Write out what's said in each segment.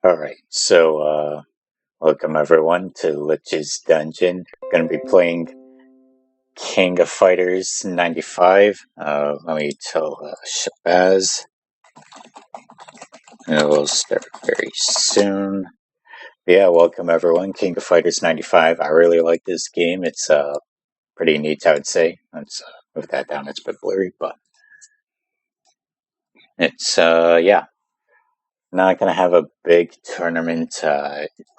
Alright, so welcome everyone to Lich's Dungeon. Gonna be playing King of Fighters 95. Let me tell Shabazz. And we'll start very soon. But yeah, welcome everyone. King of Fighters 95. I really like this game. It's pretty neat, I would say. Let's move that down. It's a bit blurry, but it's yeah. Not gonna have a big tournament.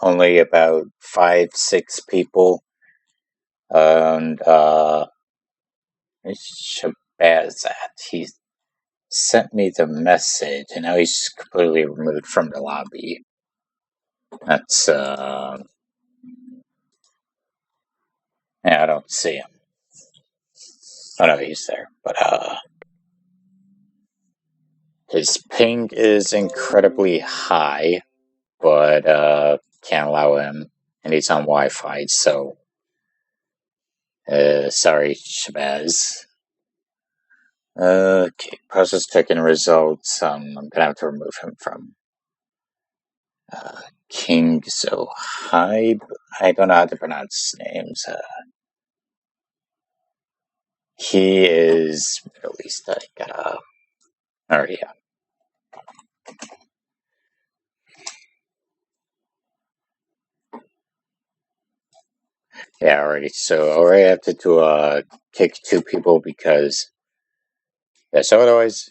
Only about 5-6 people. And it's Shabazz at. He sent me the message, and now he's completely removed from the lobby. That's yeah, I don't see him. Oh no, he's there. But his ping is incredibly high, but can't allow him, and he's on Wi-Fi. So sorry, Shabazz. Okay, process checking results. I'm gonna have to remove him from King Zohaib. I don't know how to pronounce his names. He is Middle East. I gotta. Or yeah. Yeah, already. So already have to kick 2 people because yeah. So otherwise,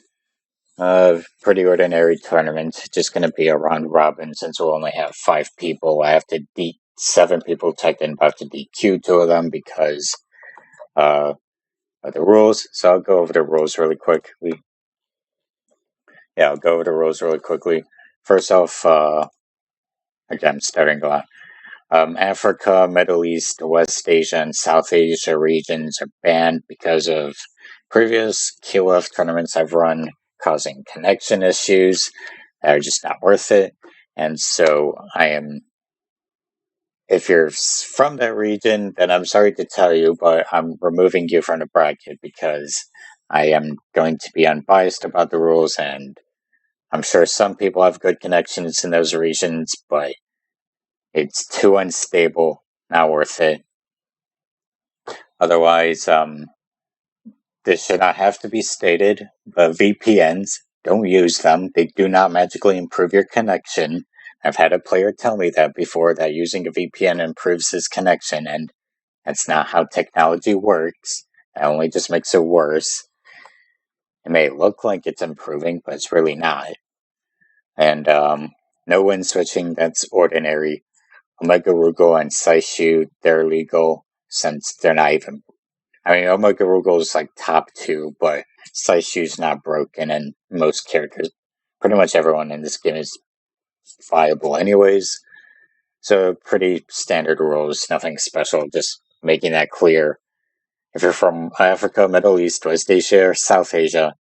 pretty ordinary tournament. Just gonna be a round robin since we'll only have 5 people. I have to 7 people typed in, but I have to DQ 2 of them because of the rules. So I'll go over the rules really quickly. Yeah, I'll go over the rules really quickly. First off, again, starting off. Africa, Middle East, West Asia, and South Asia regions are banned because of previous QF tournaments I've run causing connection issues that are just not worth it. And so if you're from that region, then I'm sorry to tell you, but I'm removing you from the bracket because I am going to be unbiased about the rules, and I'm sure some people have good connections in those regions, but it's too unstable, not worth it. Otherwise, this should not have to be stated, but VPNs, don't use them. They do not magically improve your connection. I've had a player tell me that before, that using a VPN improves his connection, and that's not how technology works. That only just makes it worse. It may look like it's improving, but it's really not. And no win switching, that's ordinary. Omega Rugal and Saishu, they're legal since they're not even. I mean, Omega Rugal is like top 2, but Saishu's not broken, and most characters, pretty much everyone in this game is viable anyways. So pretty standard rules, nothing special, just making that clear. If you're from Africa, Middle East, West Asia, or South Asia,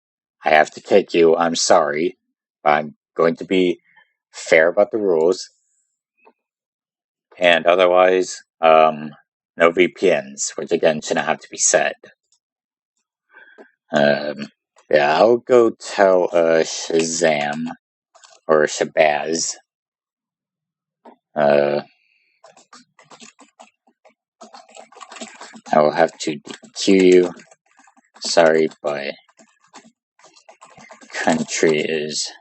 I have to kick you, I'm sorry. I'm going to be fair about the rules. And otherwise, no VPNs, which again shouldn't have to be said. Yeah, I'll go tell Shazam or Shabazz. I will have to DQ you. Sorry, but country is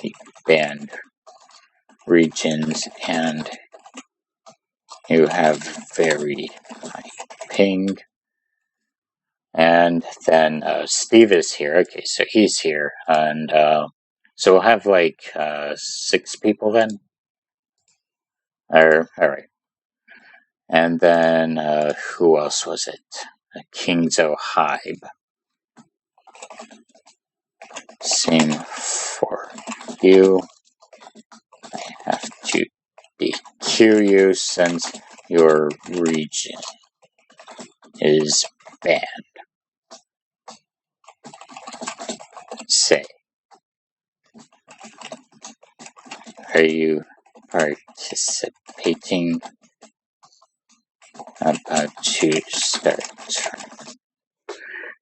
the banned regions, and you have very high ping. And then Steve is here. Okay, so he's here, and so we'll have like 6 people then. All right. And then who else was it? Kingzo Hybe. Same for you. I have to DQ you since your region is banned. Say, are you participating? About to start.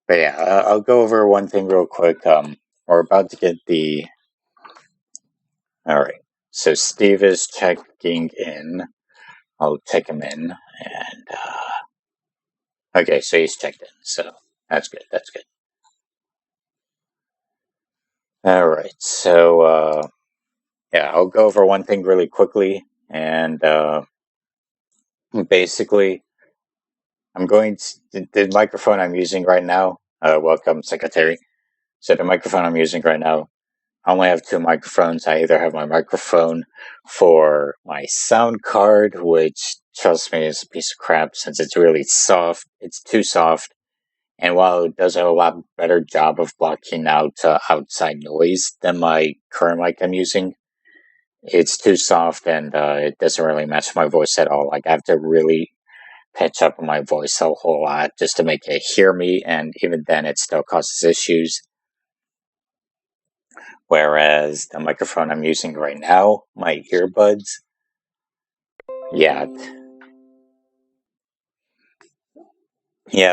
But yeah, I'll go over one thing real quick. We're about to get the. Alright, so Steve is checking in. I'll check him in, and okay, so he's checked in, so that's good, that's good. Alright, so yeah, I'll go over one thing really quickly, and basically, I'm going to, the microphone I'm using right now, welcome secretary, so the microphone I'm using right now, I only have 2 microphones. I either have my microphone for my sound card, which, trust me, is a piece of crap since it's really soft. It's too soft. And while it does a lot better job of blocking out outside noise than my current mic I'm using, it's too soft and it doesn't really match my voice at all. Like, I have to really pitch up my voice a whole lot just to make it hear me, and even then it still causes issues. Whereas the microphone I'm using right now, my earbuds, yeah,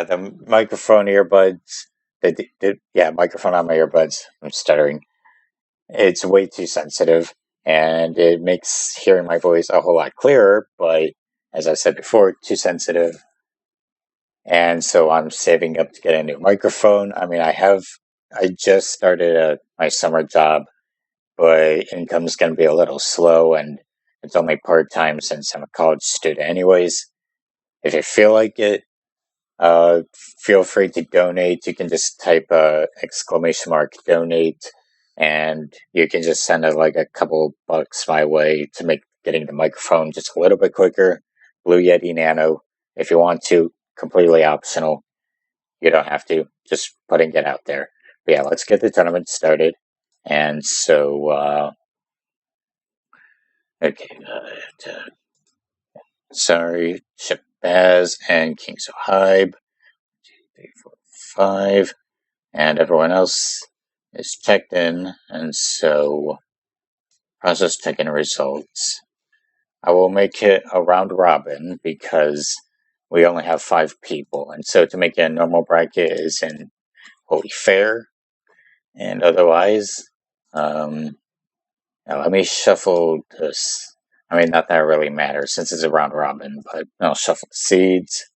the microphone earbuds, microphone on my earbuds, I'm stuttering. It's way too sensitive, and it makes hearing my voice a whole lot clearer, but as I said before, too sensitive. And so I'm saving up to get a new microphone. I mean, I just started my summer job, but income's going to be a little slow, and it's only part-time since I'm a college student anyways. If you feel like it, feel free to donate. You can just type !donate, and you can just send like a couple bucks my way to make getting the microphone just a little bit quicker. Blue Yeti Nano, if you want to, completely optional. You don't have to, just putting it out there. But yeah, let's get the tournament started. And so, okay, sorry, Shabazz and King's Hybe. 2, 3, 4, 5. And everyone else is checked in, and so process check-in results. I will make it a round robin because we only have 5 people, and so to make it a normal bracket isn't wholly fair. And otherwise, now let me shuffle this. I mean, not that it really matters since it's a round robin, but I'll shuffle the seeds.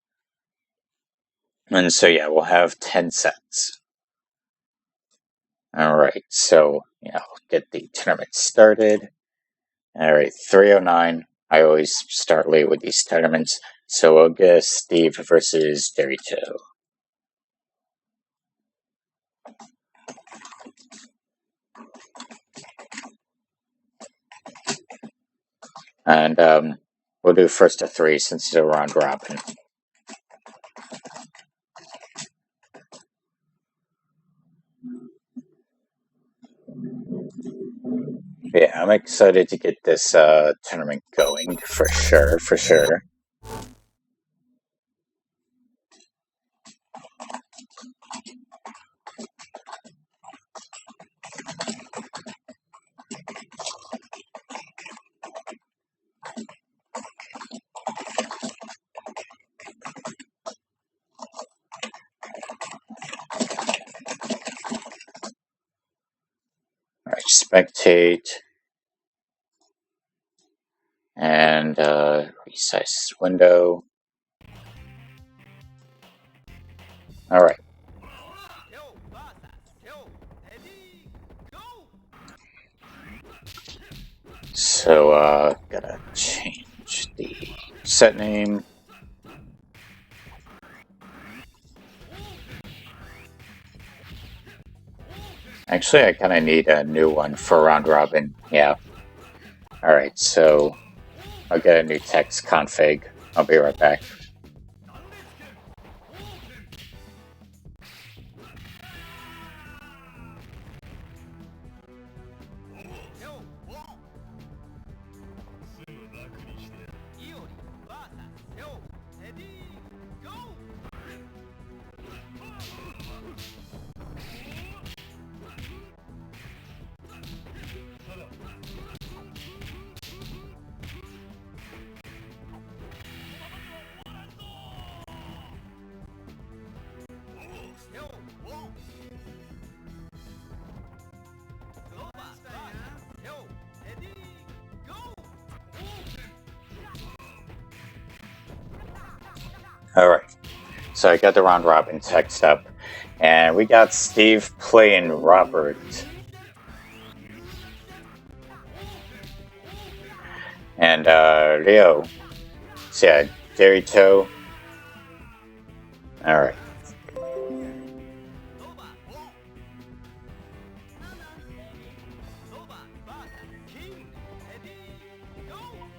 And so, yeah, we'll have 10 sets. Alright, so, get the tournament started. Alright, 309. I always start late with these tournaments. So we'll get Steve versus Derrito. And we'll do first to 3 since it's a round robin. Yeah, I'm excited to get this tournament going for sure. Alright, spectate. And resize this window. Alright. So, gotta change the set name. Actually, I kind of need a new one for round robin. Yeah. Alright, so I'll get a new text config. I'll be right back. Alright, so I got the round robin text up, and we got Steve playing Robert. And Leo. So yeah, Derrito. Alright.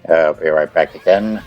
I'll be right back again.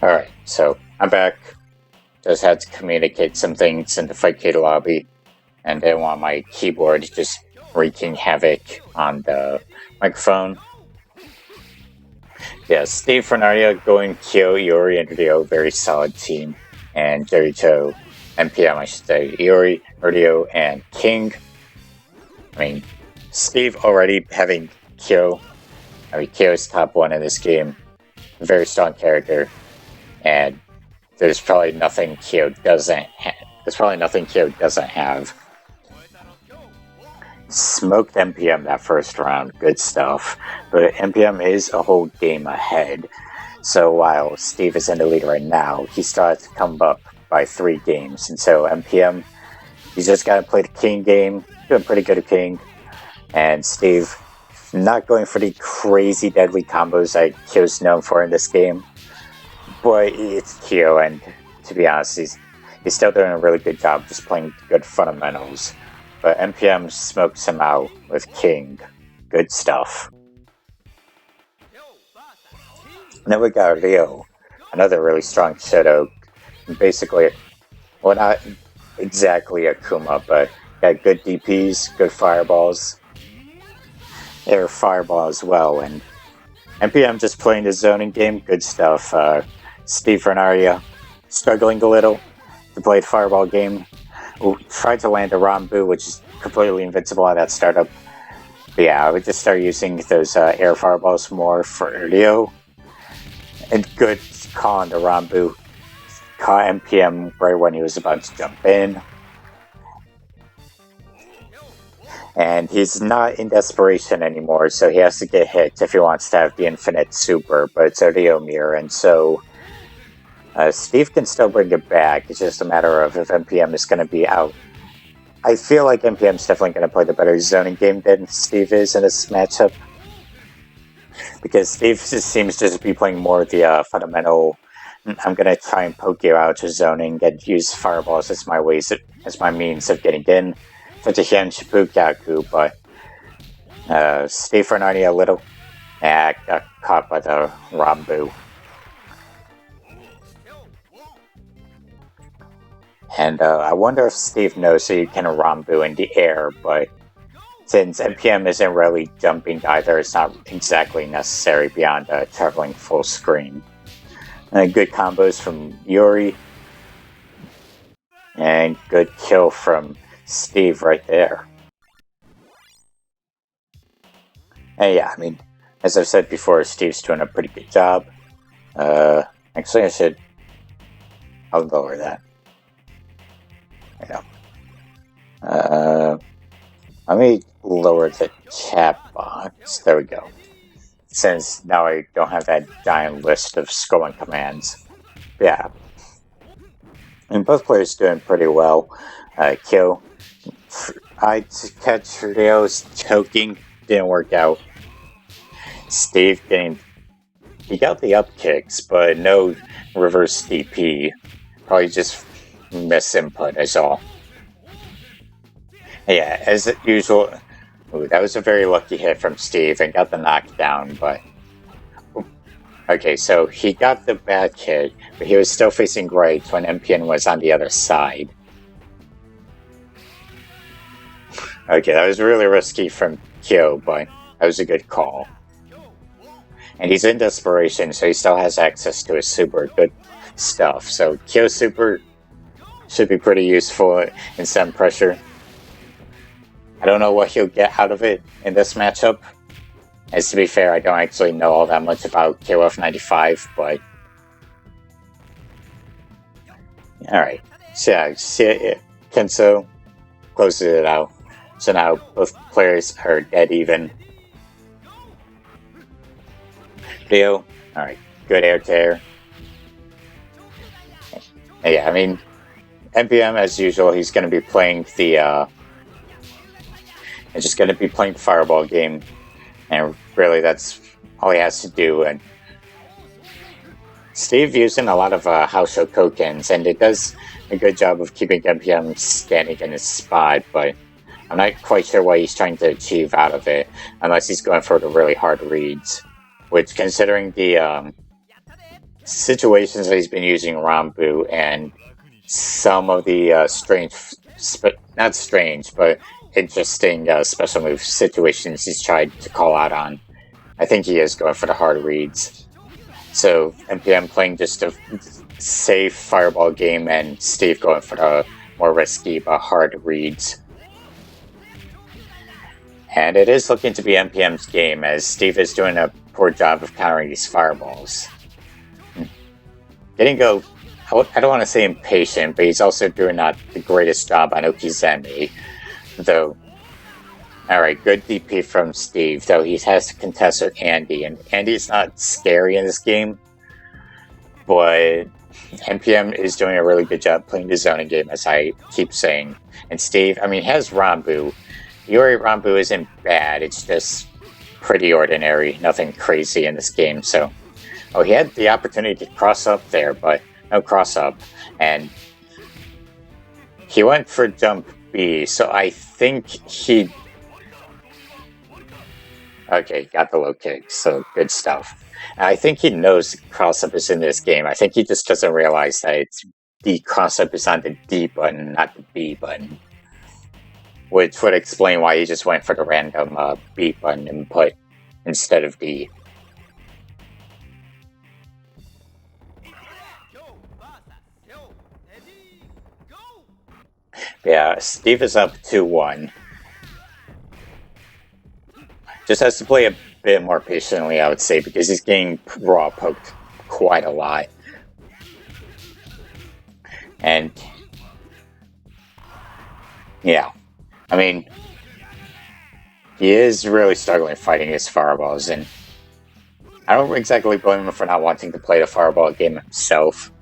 Alright, so I'm back. Just had to communicate some things in the Fight K lobby, and didn't want my keyboard just wreaking havoc on the microphone. Yeah, Steve Fernaria going Kyo, Iori, and Ryo, very solid team. And Derrito, NPM, I should say, Iori, Ryo, and King. I mean, Steve already having Kyo. I mean, Kyo's top 1 in this game. Very strong character. And there's probably nothing Kyo doesn't have. smoked MPM that first round. Good stuff. But MPM is a whole game ahead. So while Steve is in the lead right now, he still has to come up by 3 games. And so MPM, he's just got to play the King game. Doing pretty good at King. And Steve, not going for the crazy deadly combos that Kyo's known for in this game. But it's Kyo, and to be honest, he's still doing a really good job just playing good fundamentals. But MPM smokes him out with King. Good stuff. And then we got Ryo, another really strong Shadow. Basically, well, not exactly a Kuma, but got good DPs, good fireballs. They're fireball as well, and MPM just playing the zoning game. Good stuff. Steve Renaria struggling a little to play the fireball game. Tried to land a Rambu, which is completely invincible at that startup. But yeah, I would just start using those air fireballs more for Ryo. And good call on the Rambu. Caught MPM right when he was about to jump in. And he's not in desperation anymore, so he has to get hit if he wants to have the infinite super, but it's a Ryo mirror, and so Steve can still bring it back. It's just a matter of if MPM is going to be out. I feel like MPM is definitely going to play the better zoning game than Steve is in this matchup, because Steve just seems to be playing more of the fundamental, I'm going to try and poke you out to zoning and use fireballs as my means of getting in. Such a Hien Shippugyaku, but Steve Fernardi a little. Got caught by the Rambu. And I wonder if Steve knows that you can Rambu in the air, but since MPM isn't really jumping either, it's not exactly necessary beyond traveling full screen. Good combos from Yuri. And good kill from Steve right there. And yeah, I mean, as I've said before, Steve's doing a pretty good job. Actually, I'll lower that. Let me lower the chat box. There we go. Since now I don't have that giant list of scrolling commands. Yeah. And both players doing pretty well. Kyo, I catch Ryo's choking, didn't work out. Steve he got the up kicks, but no reverse DP. Probably just misinput is all. Yeah, as usual, that was a very lucky hit from Steve and got the knockdown, but okay, so he got the back hit, but he was still facing right when MPN was on the other side. Okay, that was really risky from Kyo, but that was a good call. And he's in desperation, so he still has access to his super. Good stuff. So Kyo's super should be pretty useful in some pressure. I don't know what he'll get out of it in this matchup. As to be fair, I don't actually know all that much about KOF95, but alright. So yeah, Kenso closes it out. So now both players are dead even. Ryo, alright, good air to air. Yeah, I mean, MPM as usual, he's going to be playing the just going to be playing the fireball game, and really that's all he has to do. And Steve using a lot of house show kokens, and it does a good job of keeping MPM standing in his spot, but I'm not quite sure what he's trying to achieve out of it, unless he's going for the really hard reads, which, considering the situations that he's been using Rambu and some of the not strange, but interesting special move situations he's tried to call out on, I think he is going for the hard reads. So MPM playing just a safe fireball game, and Steve going for the more risky but hard reads. And it is looking to be MPM's game, as Steve is doing a poor job of countering these fireballs. I don't want to say impatient, but he's also doing not the greatest job on Okizeme, though Alright, good DP from Steve, though he has to contest with Andy, and Andy's not scary in this game, but NPM is doing a really good job playing the zoning game, as I keep saying. And Steve, I mean, he has Rambu. Yuri Rambu isn't bad, it's just pretty ordinary, nothing crazy in this game, so... Oh, he had the opportunity to cross up there, but no cross up, and he went for jump B, so I think he... Okay, got the low kick, so good stuff. I think he knows cross-up is in this game. I think he just doesn't realize that the cross-up is on the D button, not the B button. Which would explain why he just went for the random B button input instead of D. Yeah, Steve is up 2-1. Just has to play a bit more patiently, I would say, because he's getting raw poked quite a lot. And yeah, I mean, he is really struggling fighting his fireballs, and I don't exactly blame him for not wanting to play the fireball game himself,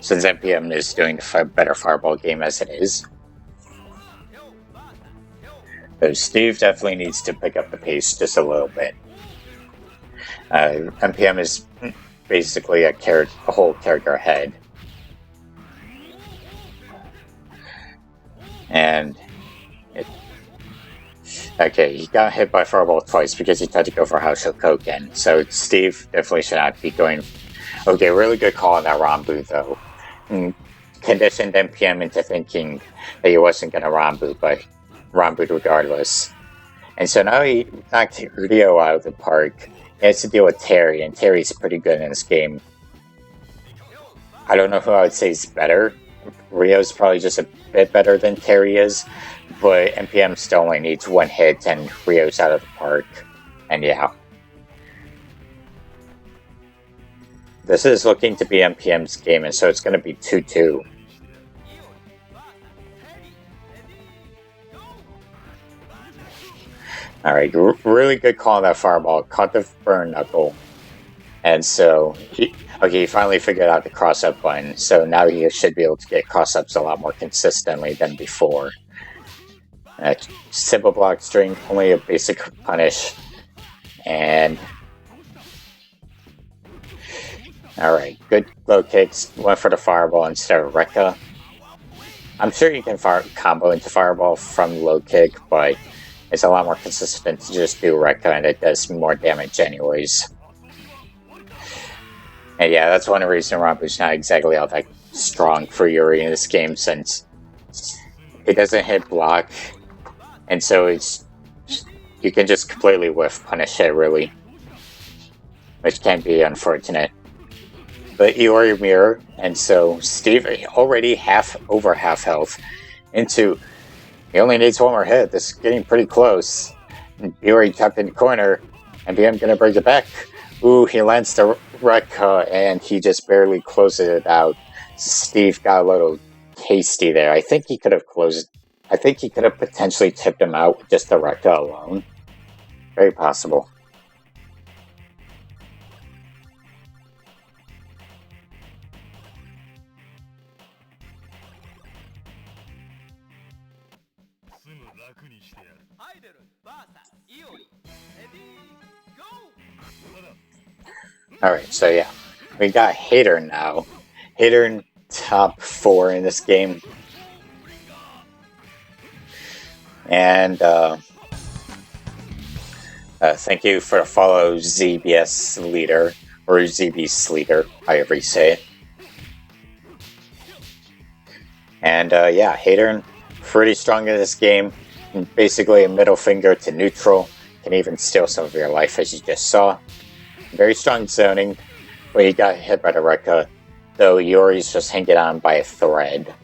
since NPM is doing a better fireball game as it is. So Steve definitely needs to pick up the pace just a little bit. NPM is basically a whole character ahead. And okay, he got hit by Fireball twice because he tried to go for House Shokoken. So Steve definitely should not be going... Okay, really good call on that Rambu though. Conditioned NPM into thinking that he wasn't going to Rambu, but Rambu regardless. And so now he knocked Rio out of the park. He has to deal with Terry, and Terry's pretty good in this game. I don't know who I would say is better. Rio's probably just a bit better than Terry is, but NPM still only needs one hit and Rio's out of the park. And yeah. This is looking to be NPM's game, and so it's going to be 2-2. Alright, really good call on that fireball. Caught the burn knuckle. And so, he finally figured out the cross-up button. So now he should be able to get cross-ups a lot more consistently than before. Simple block string, only a basic punish. And... Alright, good low kicks. Went for the fireball instead of Rekka. I'm sure you can combo into fireball from low kick, but it's a lot more consistent to just do Rekka, and it does more damage anyways. And yeah, that's one reason Rambu's not exactly all that strong for Yuri in this game, since it doesn't hit block, and so you can just completely whiff punish it, really. Which can be unfortunate. But Yuri mirror, and so Steve already over half health into... He only needs one more hit. This is getting pretty close. Yuri tapped in the corner. NPM gonna break it back. Ooh, he lands the Rekka, and he just barely closes it out. Steve got a little tasty there. I think he could have potentially tipped him out with just the Rekka alone. Very possible. Alright, so yeah, we got Hater now. Hater in top 4 in this game. And thank you for the follow, ZBS leader, or ZB's leader, however you say it. And yeah, Hater pretty strong in this game. Basically a middle finger to neutral. Can even steal some of your life, as you just saw. Very strong zoning, but he got hit by the Rekka, though Yuri's just hanging on by a thread.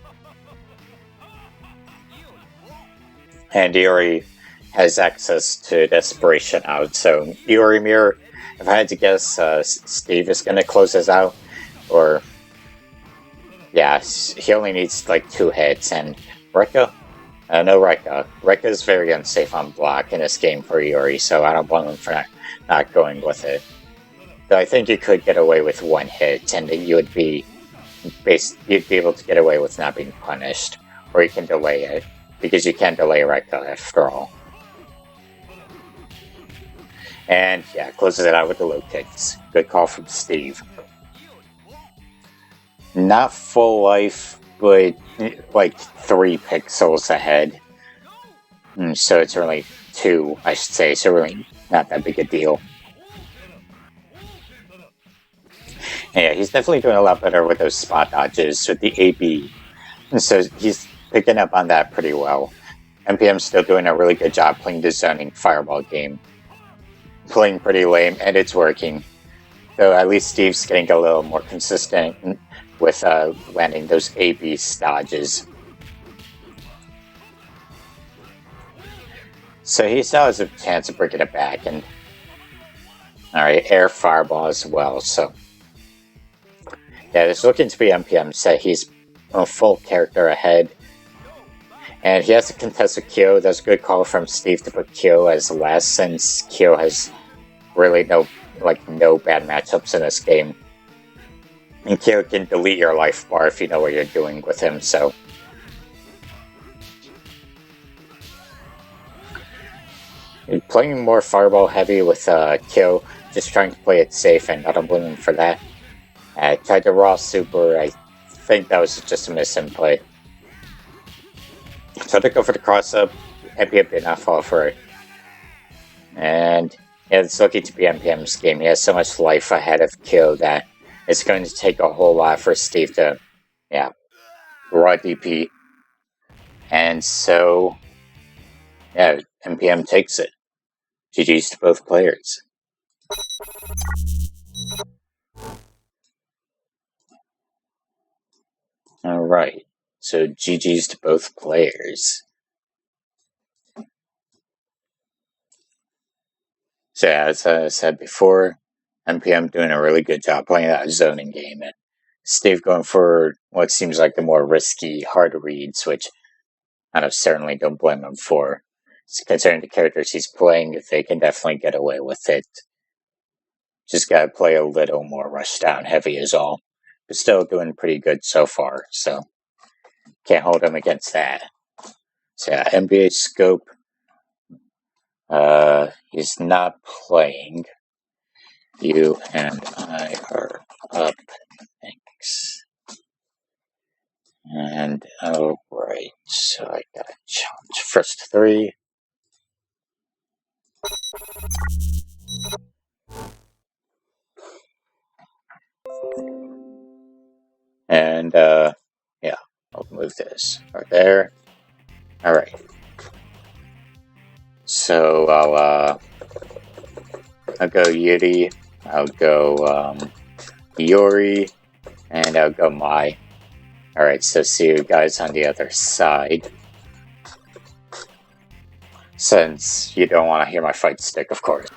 And Yuri has access to Desperation out, so Yuri mirror, if I had to guess, Steve is going to close this out, or... Yeah, he only needs like 2 hits, and Rekka, No Rekka. Rekka is very unsafe on block in this game for Yuri, so I don't blame him for not going with it. But I think you could get away with one hit, and you'd be able to get away with not being punished, or you can delay it, because you can delay Rekka after all. And yeah, closes it out with the low kicks. Good call from Steve. Not full life, but like 3 pixels ahead. So it's really 2, I should say, so really not that big a deal. Yeah, he's definitely doing a lot better with those spot dodges with the AB. And so he's picking up on that pretty well. MPM's still doing a really good job playing the zoning fireball game. Playing pretty lame, and it's working. So at least Steve's getting a little more consistent with landing those AB dodges. So he still has a chance of bringing it back, and alright, air fireball as well, so yeah, it's looking to be MPM set. He's a full character ahead. And he has to contest with Kyo. That's a good call from Steve to put Kyo as last, since Kyo has really no bad matchups in this game. And Kyo can delete your life bar if you know what you're doing with him, so. And playing more fireball heavy with Kyo, just trying to play it safe, and I don't blame him for that. I tried to raw super. I think that was just a misinplay. So to go for the cross up, MPM did not fall for it. And yeah, it's looking to be MPM's game. He has so much life ahead of Kyo that it's going to take a whole lot for Steve to, raw DP. And so, yeah, MPM takes it. GG's to both players. Alright, so GG's to both players. So yeah, as I said before, MPM doing a really good job playing that zoning game, and Steve going for what seems like the more risky, hard reads, which I certainly don't blame him for. Considering the characters he's playing, they can definitely get away with it. Just gotta play a little more rush down heavy is all. But still doing pretty good so far, so can't hold him against that. So yeah, NBA Scope. He's not playing. You and I are up. Thanks. And alright, so I got a challenge. First 3. And yeah, I'll move this right there. Alright. So I'll go Yuri, I'll go Yuri, and I'll go Mai. Alright, so see you guys on the other side. Since you don't want to hear my fight stick, of course.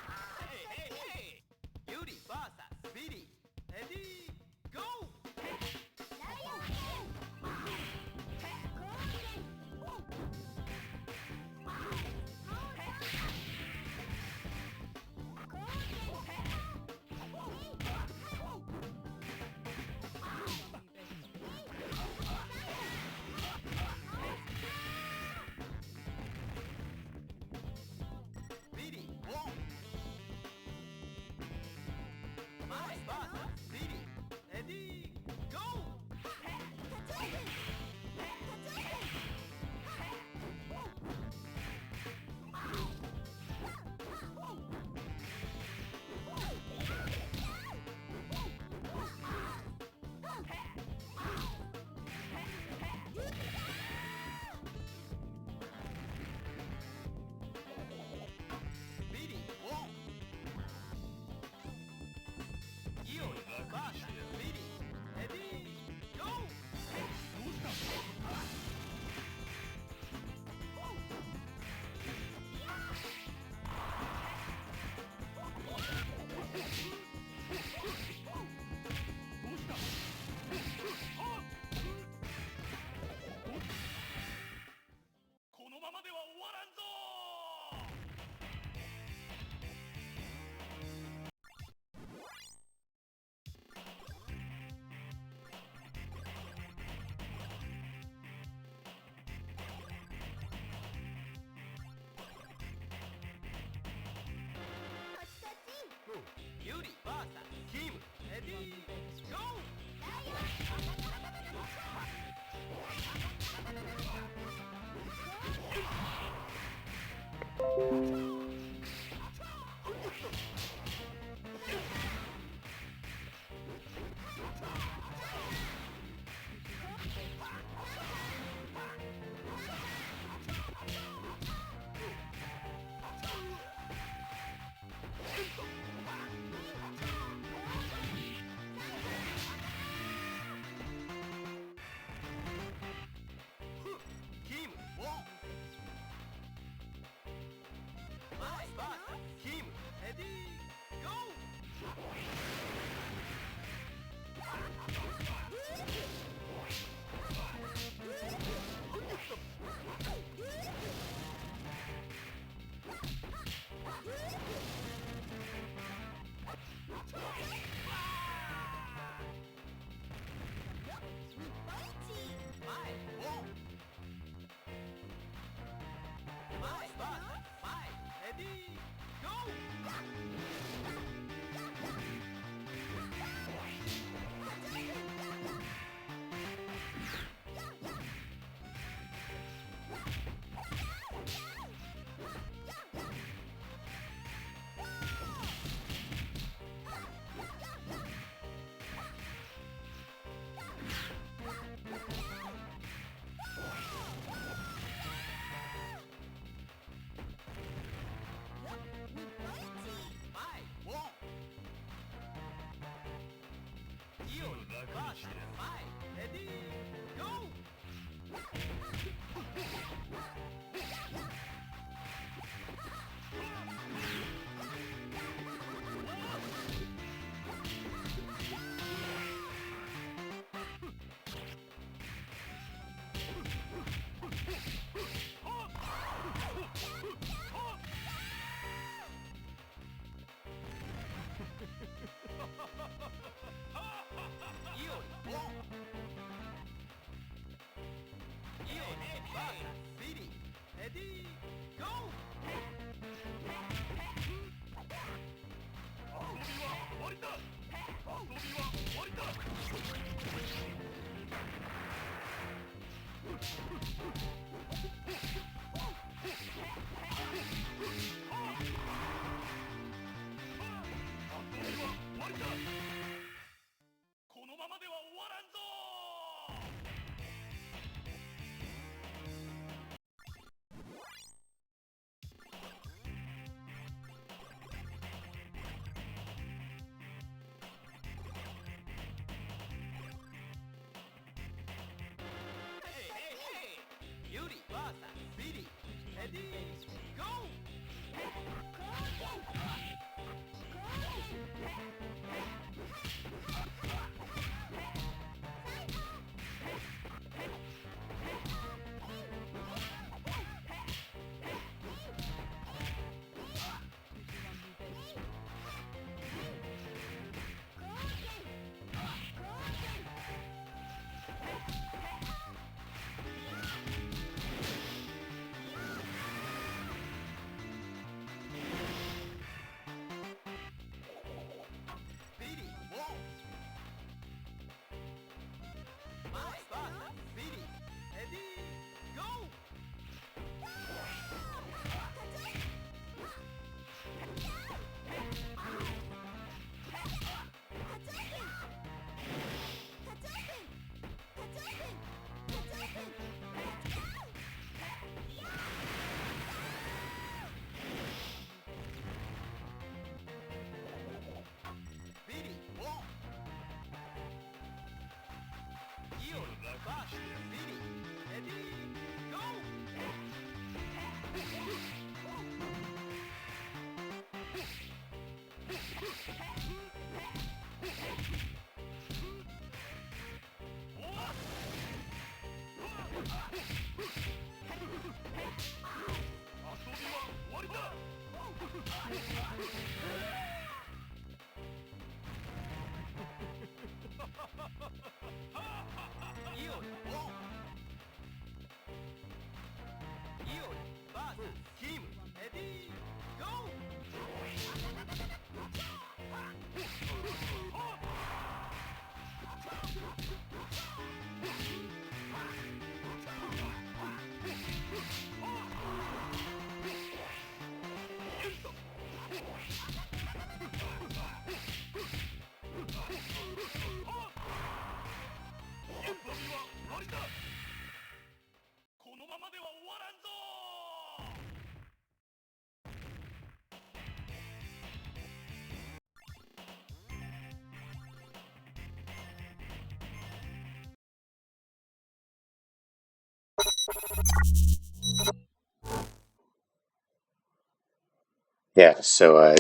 Yeah, so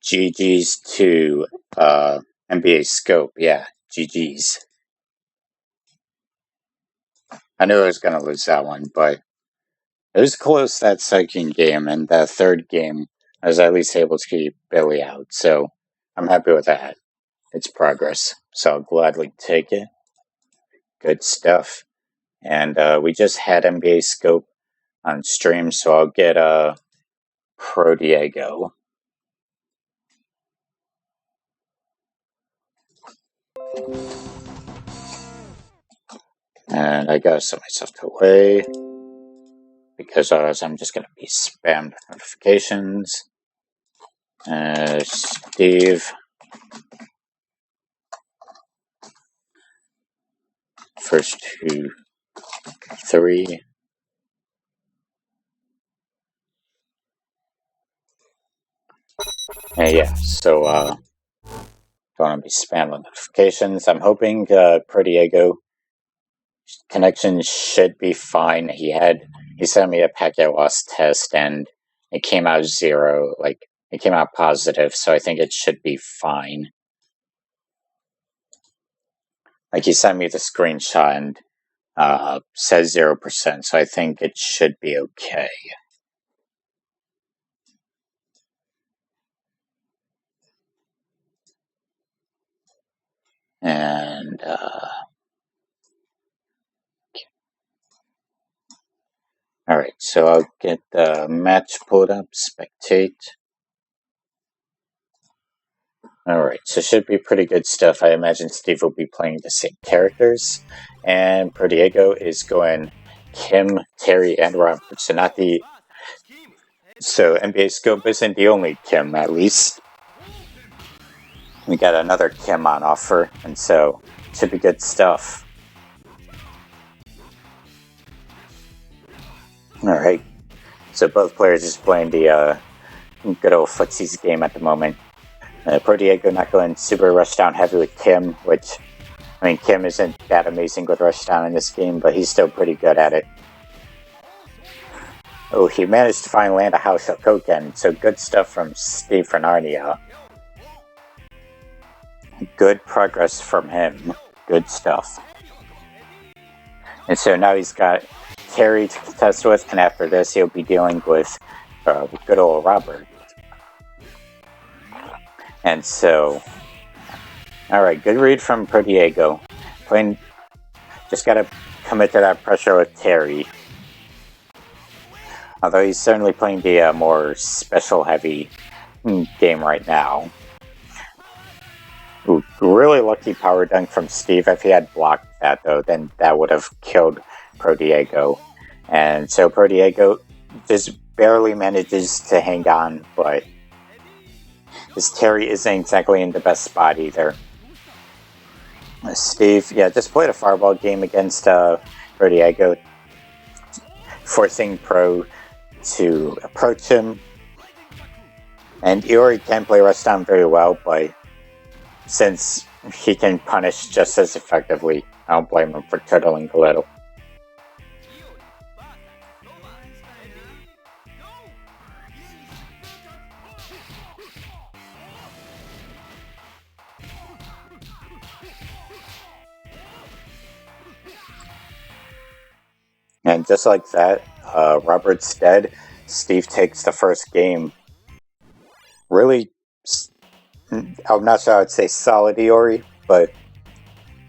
GG's to NBA Scope. Yeah, GG's. I knew I was going to lose that one, but it was close that second game, and that third game, I was at least able to keep Billy out, so I'm happy with that. It's progress, so I'll gladly take it. Good stuff. And we just had NBA Scope on stream, so I'll get Pro Diego. And I gotta set myself to away, because otherwise I'm just gonna be spammed with notifications. Steve. First 2, 3. And yeah, so don't want to be spammed with notifications. I'm hoping Pro Diego connection should be fine. He sent me a packet loss test and it came out 0. Like, it came out positive, so I think it should be fine. Like, he sent me the screenshot and says 0%, so I think it should be okay. And alright, so I'll get the match pulled up, spectate. Alright, so it should be pretty good stuff. I imagine Steve will be playing the same characters. And Pro Diego is going Kim, Terry, and Robert. So not the... So NBA Scope isn't the only Kim, at least. We got another Kim on offer, and so it should be good stuff. Alright, so both players just playing the good old footsies game at the moment. Pro Diego not going super rushdown heavy with Kim, which, I mean, Kim isn't that amazing with rushdown in this game, but he's still pretty good at it. Oh, he managed to finally land a house shot Koken, so good stuff from Steve Fernardia. Good progress from him. Good stuff. And so now he's got Terry to contest with, and after this he'll be dealing with good old Robert. And so, alright, good read from Pro Diego. Just gotta commit to that pressure with Terry. Although he's certainly playing the more special heavy game right now. Ooh, really lucky power dunk from Steve. If he had blocked that though, then that would have killed Pro Diego. And so Pro Diego just barely manages to hang on, but this Terry isn't exactly in the best spot either. Steve, yeah, just played a fireball game against Pro Diego, forcing Pro to approach him. And Iori can play rushdown very well, but since he can punish just as effectively, I don't blame him for turtling a little. And just like that, Robert's dead. Steve takes the first game. Really, I'm not sure I would say solid Iori, but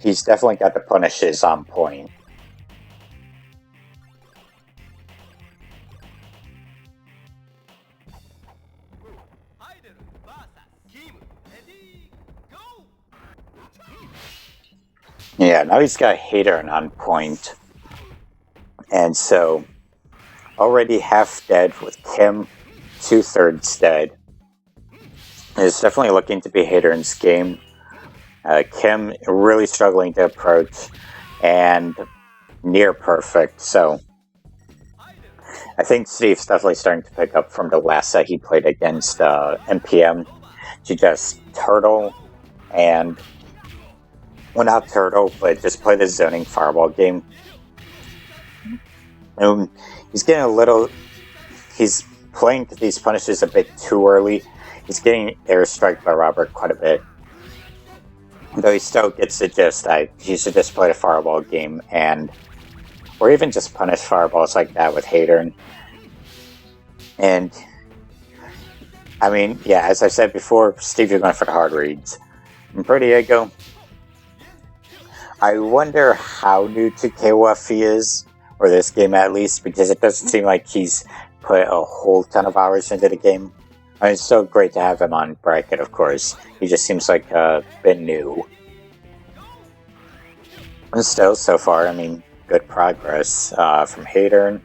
he's definitely got the punishes on point. Yeah, now he's got Hater on point. And so, already half dead with Kim, 2/3 dead. It's definitely looking to be Hater's game. Kim really struggling to approach, and near perfect, so I think Steve's definitely starting to pick up from the last set he played against NPM to just turtle, and, well, not turtle, but just play the zoning fireball game. He's getting a little. He's playing these punishes a bit too early. He's getting airstrike by Robert quite a bit. Though he still gets the gist that he should just play the fireball game or even just punish fireballs like that with Hadern. And I mean, yeah, as I said before, Steve, you're going for the hard reads. And Pro Diego, I wonder how new to KOF he is, or this game at least, because it doesn't seem like he's put a whole ton of hours into the game. I mean, it's so great to have him on bracket, of course. He just seems like a bit new. And still, so far, I mean, good progress from Hadern.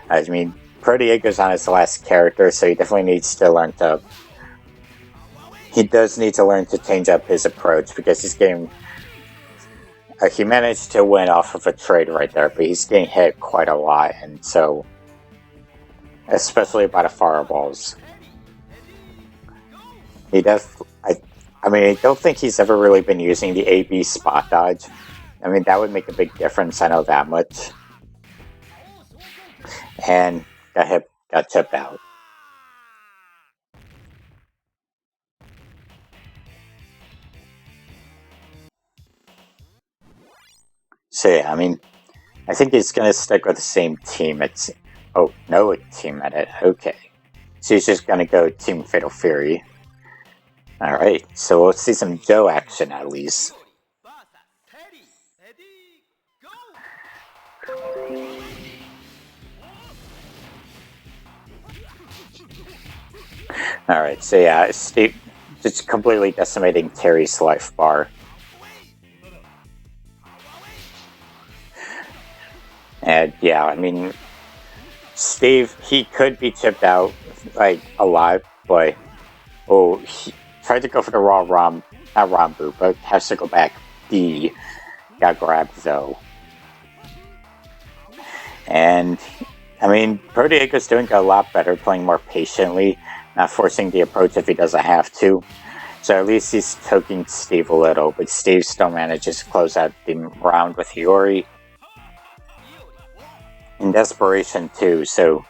I mean, Pro Diego's on his last character, so he definitely needs to learn to... He does need to learn to change up his approach, because he's getting... he managed to win off of a trade right there, but he's getting hit quite a lot, and so... Especially by the fireballs. He does... I mean, I don't think he's ever really been using the AB spot dodge. I mean, that would make a big difference, I know that much. And got tipped out. So yeah, I mean, I think he's going to stick with the same team. Oh, no team edit. Okay. So he's just going to go Team Fatal Fury. Alright, so we'll see some Joe action at least. Alright, so yeah, Steve just completely decimating Terry's life bar. And yeah, I mean, Steve, he could be chipped out, like, alive, but... Oh, he tried to go for the not Rambu, but has to go back D. Got grabbed, though. And, I mean, Pro Diego's doing a lot better, playing more patiently, not forcing the approach if he doesn't have to. So at least he's choking Steve a little, but Steve still manages to close out the round with Hiyori. In desperation, too, so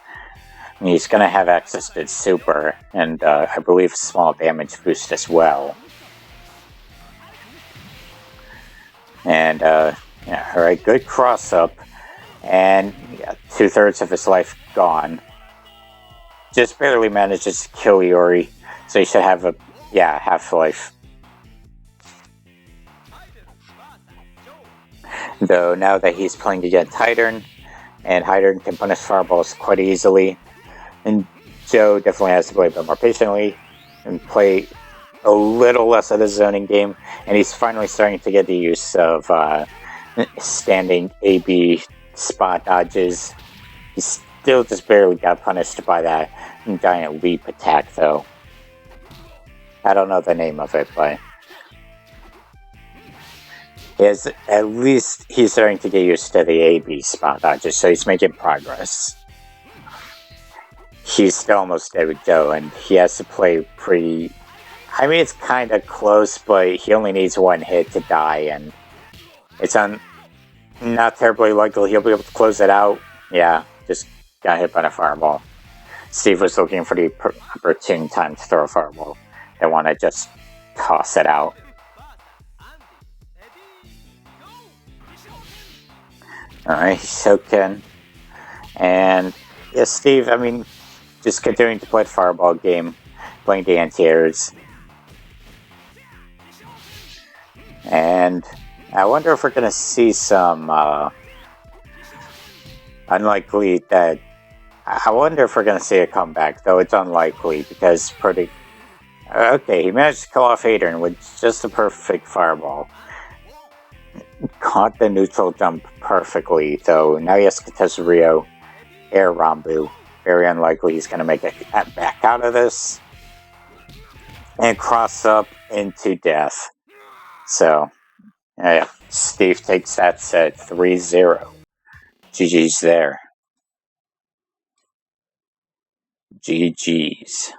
he's going to have access to super, and I believe small damage boost as well. And, yeah, alright, good cross-up. And yeah, 2/3 of his life gone. Just barely manages to kill Hiyori, so he should have a, yeah, half-life. Though now that he's playing against Hadern, and Hadern can punish fireballs quite easily, and Joe definitely has to play a bit more patiently and play a little less of the zoning game, and he's finally starting to get the use of standing AB spot dodges. He still just barely got punished by that giant leap attack, though. I don't know the name of it, but at least he's starting to get used to the AB spot dodges, so he's making progress. He's still almost dead with Joe, and he has to play pretty... I mean, it's kind of close, but he only needs one hit to die, and it's not terribly likely he'll be able to close it out. Yeah, just got hit by a fireball. Steve was looking for the opportune time to throw a fireball. They want to just toss it out. Alright, Shoken. And yeah, Steve, I mean, just continuing to play the fireball game, playing the anti-airs. And I wonder if we're going to see some unlikely that... I wonder if we're going to see a comeback, though it's unlikely, because pretty... Okay, he managed to kill off Hadern with just the perfect fireball. Caught the neutral jump perfectly, though. Now he has Katezurio, Air Rambu. Very unlikely he's going to make it back out of this. And cross up into death. So... yeah, Steve takes that set 3-0. GG's there. GG's.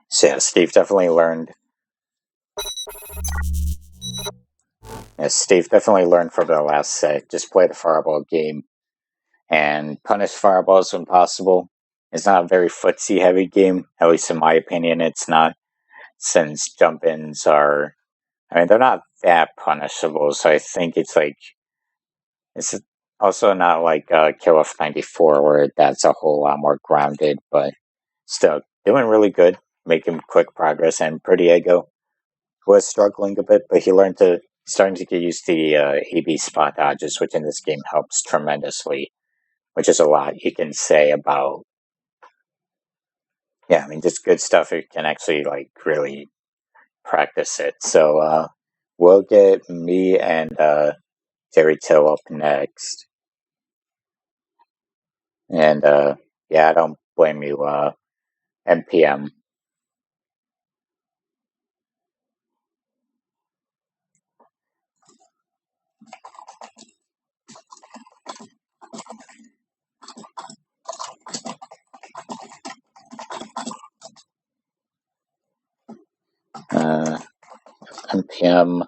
So yeah, Steve definitely learned Yeah, Steve definitely learned from the last set. Just play the fireball game and punish fireballs when possible. It's not a very footsie heavy game, at least in my opinion. It's not, since jump ins are, I mean, they're not that punishable. So I think it's also not like KOF 94 where that's a whole lot more grounded, but still doing really good, making quick progress. And Pretty Ego was struggling a bit, but he learned to starting to get used to the AB spot dodges, which in this game helps tremendously, which is a lot you can say about. Yeah, I mean, just good stuff. You can actually like really practice it. So we'll get me and Terry Till up next, and yeah, I don't blame you, NPM. Uh, NPM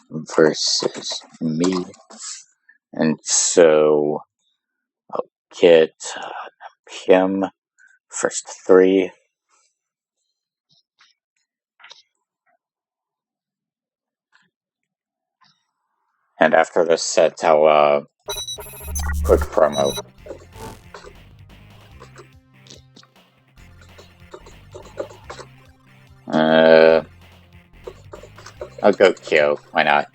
versus me, and so I'll get Kim first three, and after this set, I'll quick promo. Uh, I'll go Kyo. Why not?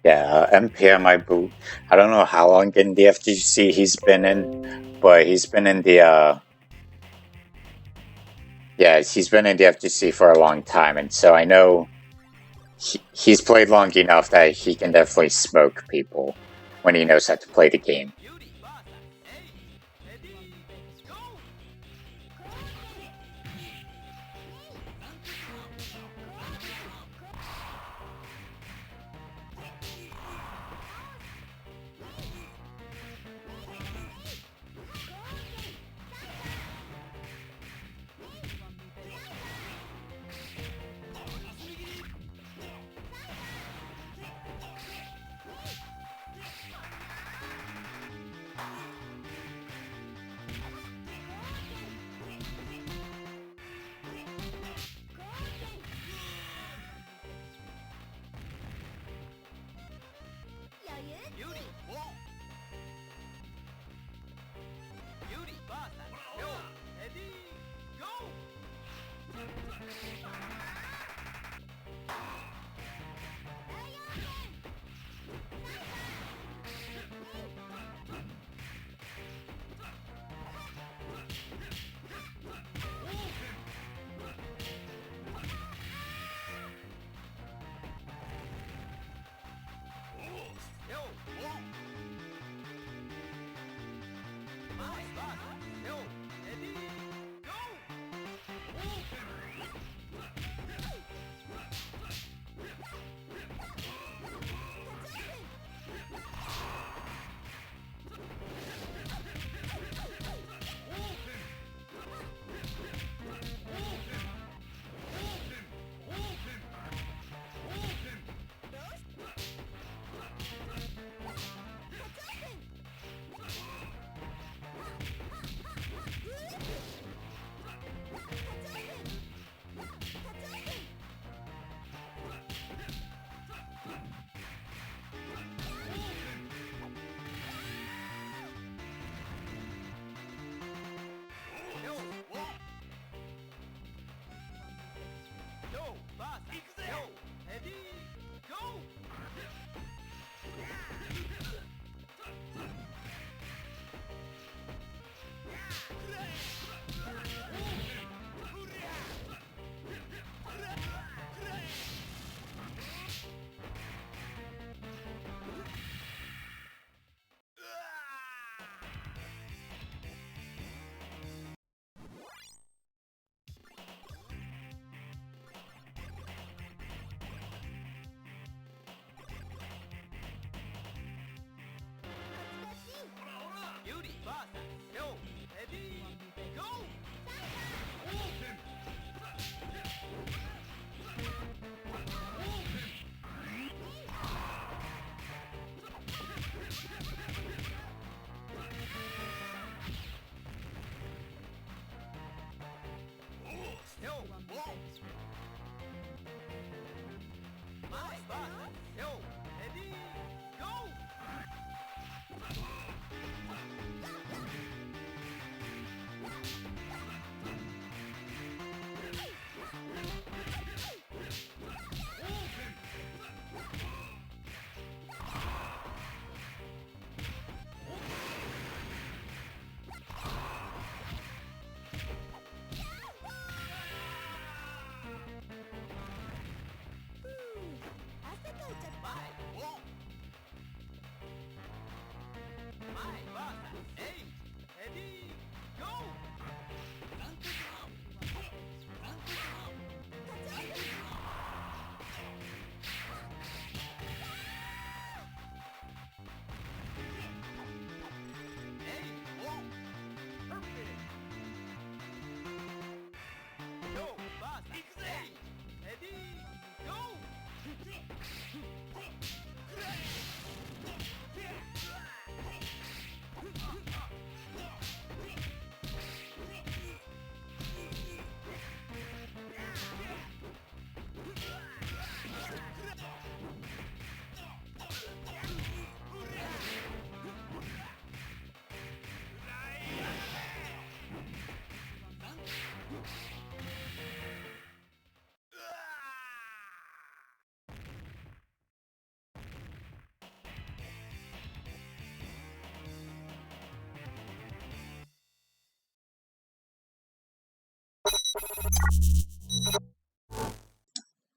Yeah, NPM. I don't know how long in the FGC he's been in, but he's been in the yeah, he's been in the FGC for a long time, and so I know he's played long enough that he can definitely smoke people when he knows how to play the game.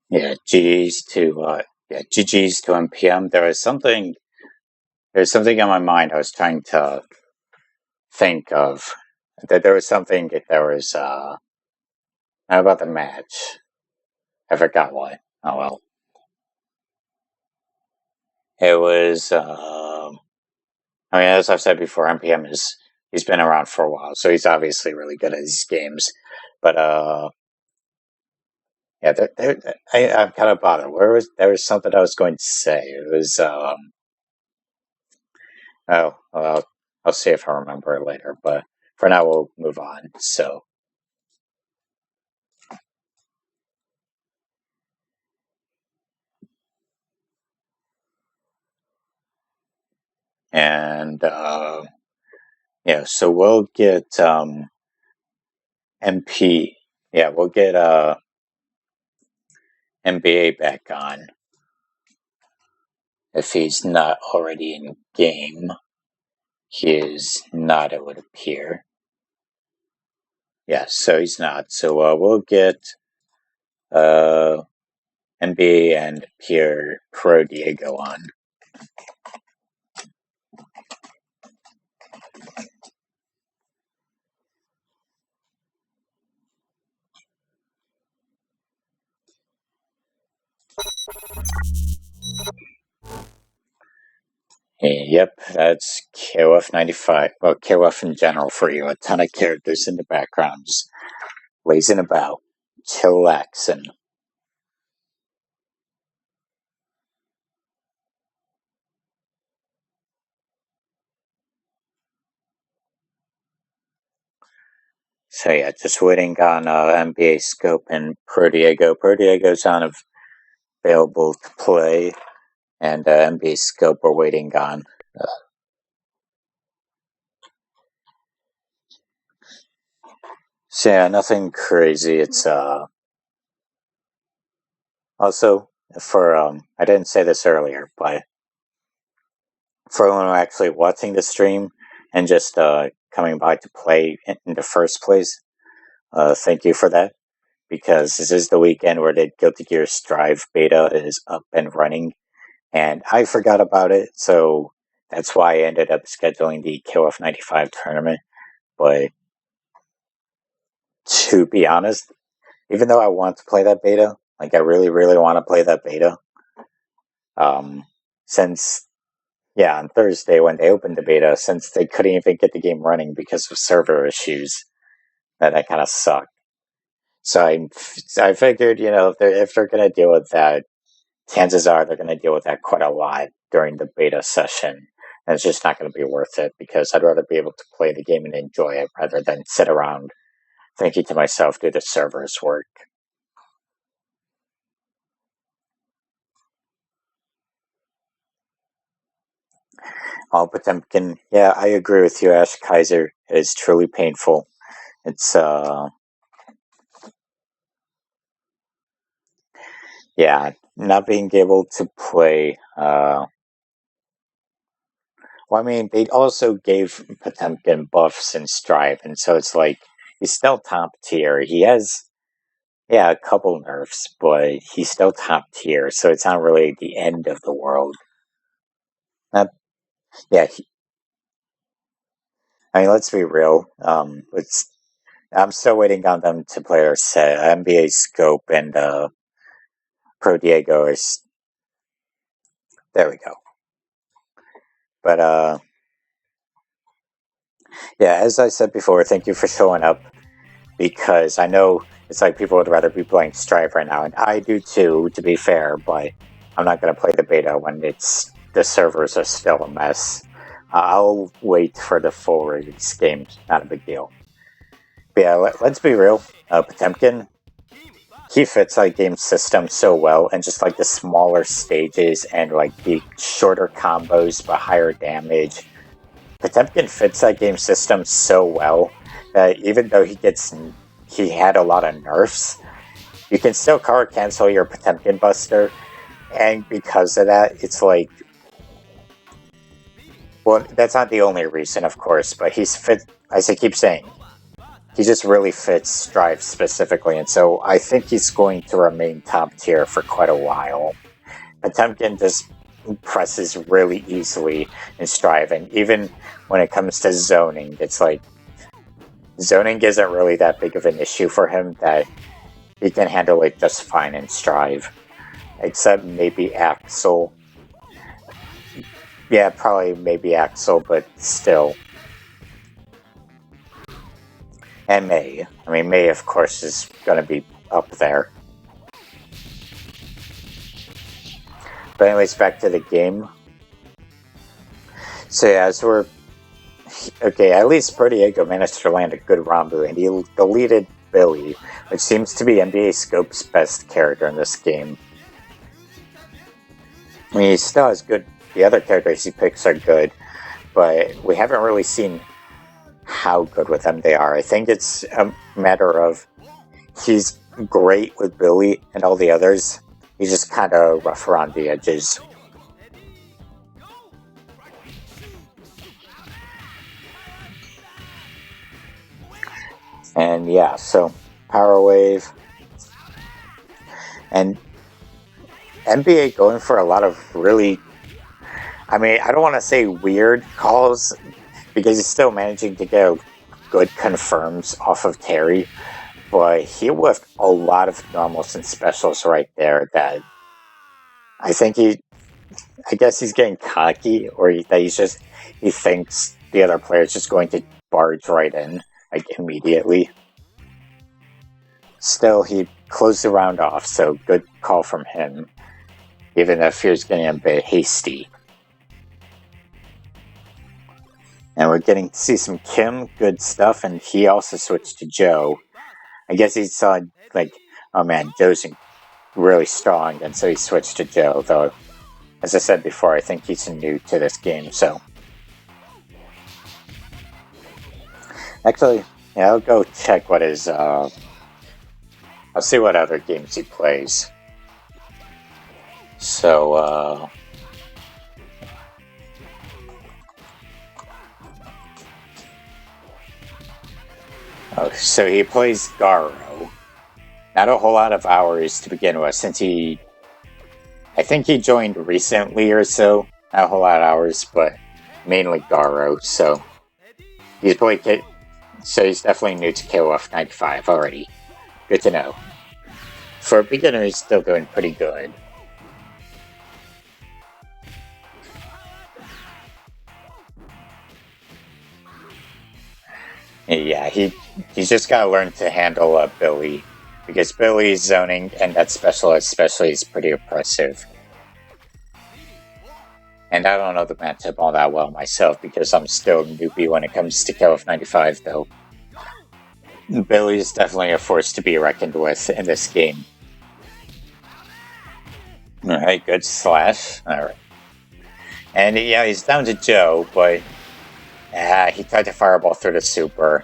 Yeah, GG's to MPM. There's something in my mind I was trying to think of. That there was something how about the match? I forgot what. Oh well. It was I mean, as I've said before, he's been around for a while, so he's obviously really good at these games. But yeah, I'm kind of bothered. There was something I was going to say. It was oh well, I'll see if I remember it later. But for now, we'll move on. So and yeah, so we'll get MP. Yeah, we'll get NBA back on. If he's not already in game, he is not, it would appear. Yeah, so he's not. So we'll get NBA and Pro Diego on. Yep, that's KOF 95. Well, KOF in general for you. A ton of characters in the background just lazing about, chillaxing. So yeah, just waiting on NBA Scope and Pro Diego. Pro Diego's unavailable to play, and NBA Scope we're waiting on. So yeah, nothing crazy. It's also for I didn't say this earlier, but for anyone actually watching the stream and just coming by to play in the first place, thank you for that, because this is the weekend where the Guilty Gear Strive beta is up and running, and I forgot about it, so that's why I ended up scheduling the KOF 95 tournament. But to be honest, even though I want to play that beta, like I really, really want to play that beta, since on Thursday when they opened the beta, since they couldn't even get the game running because of server issues, that kind of sucked. So I figured, if they're going to deal with that, chances are they're going to deal with that quite a lot during the beta session. And it's just not going to be worth it, because I'd rather be able to play the game and enjoy it rather than sit around thinking to myself, do the servers work? Potemkin, yeah, I agree with you, Ash Kaiser. It is truly painful. It's, not being able to play. Well, I mean, they also gave Potemkin buffs in Strive, and so it's like he's still top tier. He has, a couple nerfs, but he's still top tier, so it's not really the end of the world. Yeah, I mean, let's be real. I'm still waiting on them to play their set. NBA Scope and Pro Diego is there. We go. But as I said before, thank you for showing up, because I know it's like people would rather be playing Strive right now, and I do too, to be fair. But I'm not going to play the beta when the servers are still a mess. I'll wait for the full release game. Not a big deal. But yeah, let's be real. Potemkin, he fits that game system so well, and just like the smaller stages and like the shorter combos but higher damage. Potemkin fits that game system so well that even though he had a lot of nerfs, you can still card cancel your Potemkin Buster, and because of that, it's like, well, that's not the only reason, of course, but he's fit, as I keep saying, he just really fits Strive specifically, and so I think he's going to remain top tier for quite a while. Potemkin just presses really easily in Strive, and even when it comes to zoning, it's like zoning isn't really that big of an issue for him, that he can handle it just fine in Strive. Except maybe Axel. Yeah, probably maybe Axel, but still. And May. I mean, May, of course, is going to be up there. But anyways, back to the game. So yeah, as we're... Okay, at least Pro Diego managed to land a good Rambu, and he deleted Billy, which seems to be NBA Scope's best character in this game. I mean, he still has good... The other characters he picks are good, but we haven't really seen how good with him they are. I think it's a matter of he's great with Billy and all the others. He's just kind of rough around the edges. And yeah, so Power Wave. And NBA going for a lot of really, I mean, I don't want to say weird calls because he's still managing to get good confirms off of Terry, but he whiffed a lot of normals and specials right there that I think I guess he's getting cocky, or that he thinks the other player's just going to barge right in, like, immediately. Still, he closed the round off, so good call from him, even if he was getting a bit hasty. And we're getting to see some Kim, good stuff, and he also switched to Joe. I guess he saw, like, oh man, Joe's really strong, and so he switched to Joe, though, as I said before, I think he's new to this game, so. Actually, yeah, I'll go check what his, I'll see what other games he plays. So, oh, so he plays Garo. Not a whole lot of hours to begin with, since I think he joined recently or so. Not a whole lot of hours, but mainly Garo, so. He's definitely new to KOF 95 already. Good to know. For a beginner, he's still doing pretty good. Yeah, he's just gotta learn to handle Billy, because Billy's zoning and that special especially is pretty oppressive. And I don't know the matchup all that well myself, because I'm still a newbie when it comes to KOF 95, though. Billy is definitely a force to be reckoned with in this game. Alright, good slash. Alright. And yeah, he's down to Joe, but he tried to fireball through the super.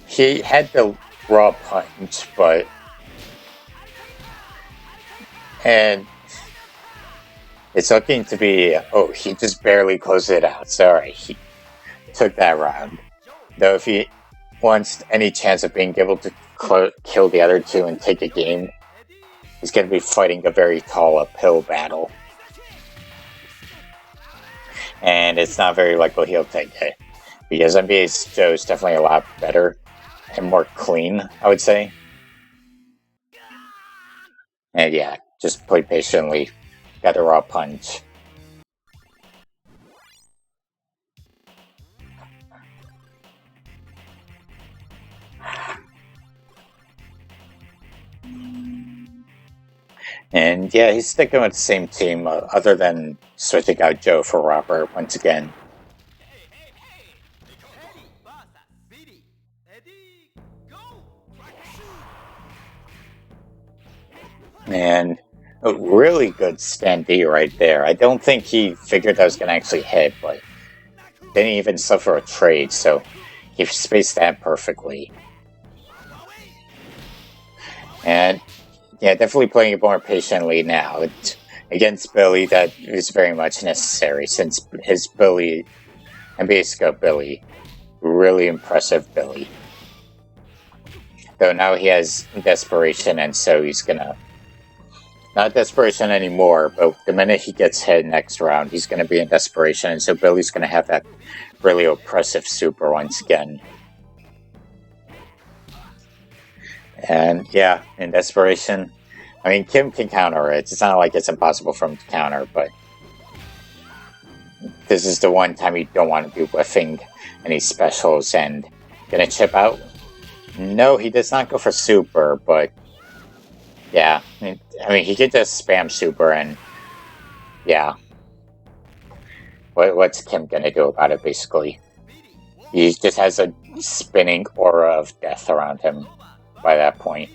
He had the raw punch, but... And it's looking to be... Oh, he just barely closed it out. Sorry, he took that round. Though if he wants any chance of being able to kill the other two and take a game, he's going to be fighting a very tall uphill battle. And it's not very likely he'll take it, because NBA's Joe is definitely a lot better and more clean, I would say. And yeah, just play patiently. Got the raw punch. And yeah, he's sticking with the same team, other than switching out Joe for Robert once again. And a really good standee right there. I don't think he figured that was going to actually hit, but didn't even suffer a trade, so he spaced that perfectly. And yeah, definitely playing it more patiently now. Against Billy, that is very much necessary, since his Billy, NBA Scope Billy, really impressive Billy. Though now he has Desperation, and so he's gonna... Not Desperation anymore, but the minute he gets hit next round, he's gonna be in Desperation, and so Billy's gonna have that really oppressive super once again. And yeah, in Desperation, I mean, Kim can counter it. It's not like it's impossible for him to counter, but this is the one time you don't want to be whiffing any specials and gonna chip out. No, he does not go for super, but yeah, I mean, he could just spam super and yeah. What's Kim gonna do about it, basically? He just has a spinning aura of death around him by that point.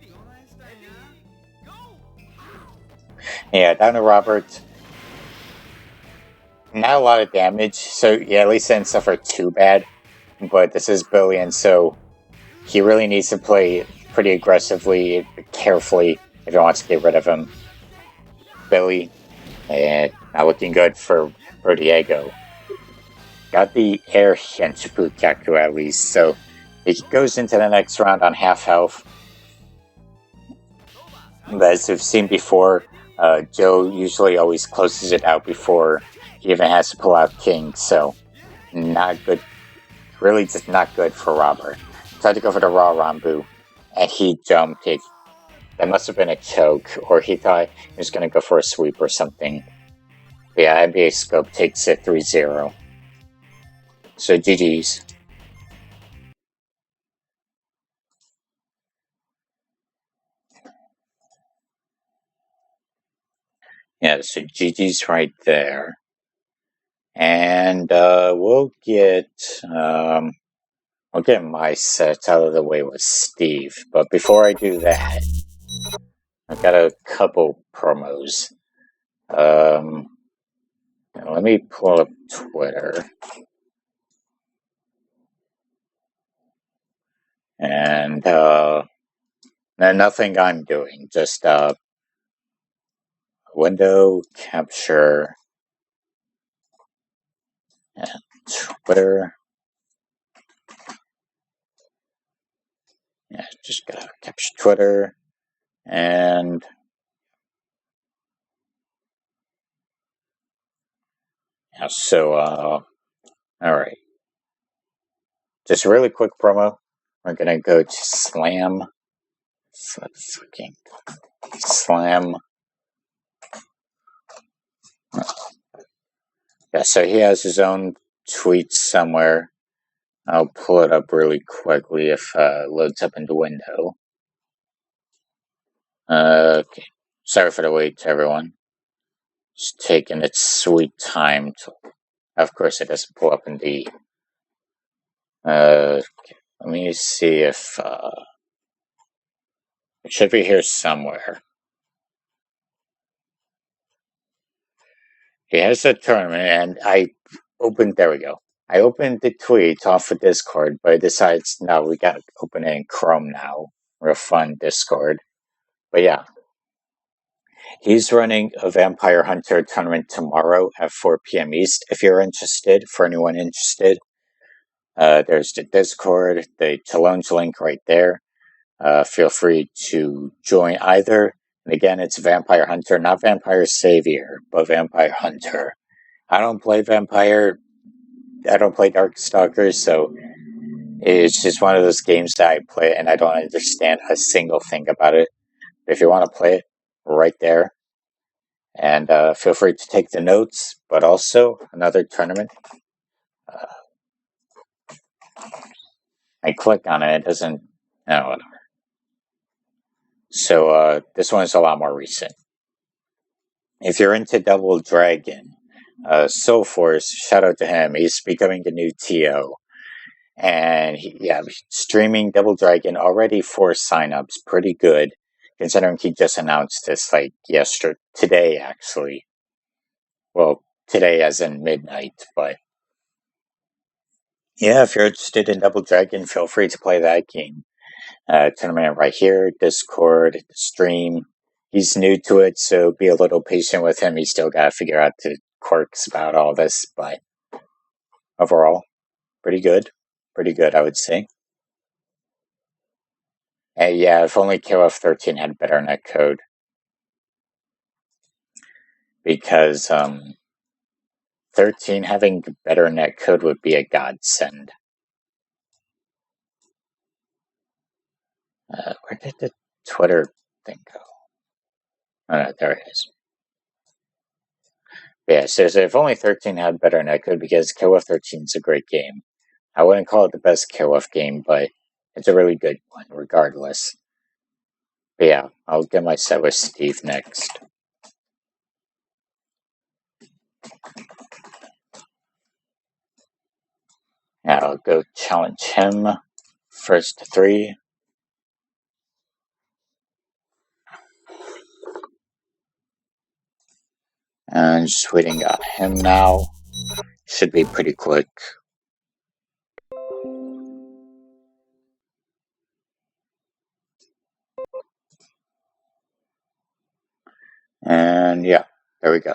Yeah, down to Robert. Not a lot of damage, so yeah, at least didn't suffer too bad. but this is Billy, and so he really needs to play pretty aggressively, carefully, if he wants to get rid of him. Billy, and not looking good for Diego. Got the air Henshipukaku at least, so he goes into the next round on half health. As we've seen before, Joe usually always closes it out before he even has to pull out King, so not good. Really just not good for Robert. Tried to go for the raw Rambu, and he jumped it. That must have been a choke, or he thought he was going to go for a sweep or something. But yeah, NBA Scope takes it 3-0. So GG's. Yeah, so GG's right there. And we'll get my set out of the way with Steve. But before I do that, I've got a couple promos. Let me pull up Twitter. And nothing I'm doing, just window capture and Twitter. Yeah, just gotta capture Twitter and yeah, so all right. Just a really quick promo. We're gonna go to Slam. Fucking Slam. Yeah, so he has his own tweet somewhere. I'll pull it up really quickly if it loads up in the window. Okay. Sorry for the wait, everyone. Just taking its sweet time to. Of course, it doesn't pull up in the. Okay. Let me see if it should be here somewhere. He has a tournament, and I opened. There we go. I opened the tweet off of Discord, but I decided no, we gotta open it in Chrome now. Real fun Discord. But yeah, he's running a Vampire Hunter tournament tomorrow at 4 p.m. East. If you're interested, for anyone interested, there's the Discord, the challenge link right there. Feel free to join either. And again, it's Vampire Hunter, not Vampire Savior, but Vampire Hunter. I don't play Vampire. I don't play Darkstalkers, so it's just one of those games that I play and I don't understand a single thing about it. If you want to play it, right there. And feel free to take the notes, but also another tournament. I click on it, it doesn't. No, whatever. So this one is a lot more recent. If you're into Double Dragon, Soul Force, shout out to him. He's becoming the new TO. And streaming Double Dragon already 4 signups, pretty good, considering he just announced this like today actually. Well, today as in midnight, but yeah, if you're interested in Double Dragon, feel free to play that game. Tournament right here, Discord, stream. He's new to it, so be a little patient with him. He's still got to figure out the quirks about all this, but overall, pretty good. Pretty good, I would say. And yeah, if only KOF 13 had better netcode. Because 13 having better netcode would be a godsend. Where did the Twitter thing go? Oh no, there it is. Yeah, so if only 13 had better netcode, because KOF 13 is a great game. I wouldn't call it the best KOF game, but it's a really good one, regardless. But yeah, I'll get my set with Steve next. And I'll go challenge him. First to 3. And just waiting on him now. Should be pretty quick. And yeah, there we go.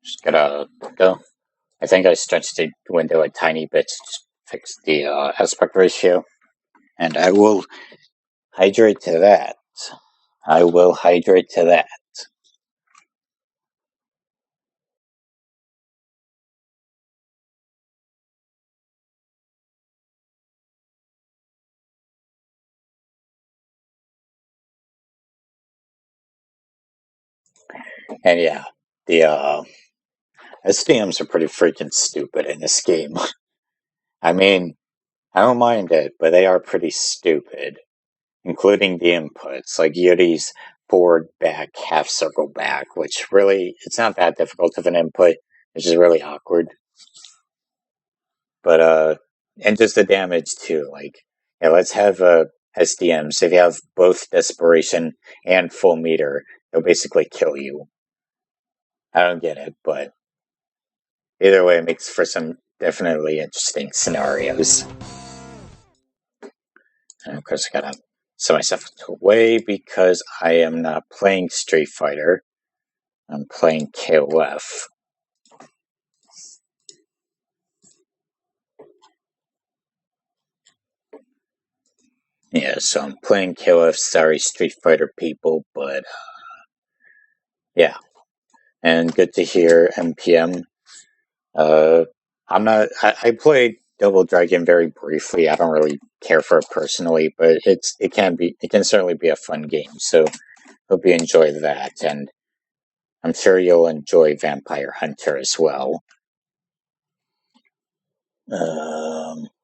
Just gotta go. I think I stretched the window a tiny bit to just fix the aspect ratio. And I will hydrate to that. I will hydrate to that. And yeah, the SDMs are pretty freaking stupid in this game. I mean, I don't mind it, but they are pretty stupid, including the inputs, like Yuri's forward, back, half circle back, which really, it's not that difficult of an input, it's just really awkward. But, and just the damage too, like, yeah, let's have SDMs, if you have both Desperation and Full Meter, they'll basically kill you. I don't get it, but either way, it makes for some definitely interesting scenarios. And of course, I gotta set myself away because I am not playing Street Fighter. I'm playing KOF. Yeah, so I'm playing KOF. Sorry, Street Fighter people, but yeah. And good to hear MPM. I played Double Dragon very briefly. I don't really care for it personally, but it can certainly be a fun game. So hope you enjoy that, and I'm sure you'll enjoy Vampire Hunter as well.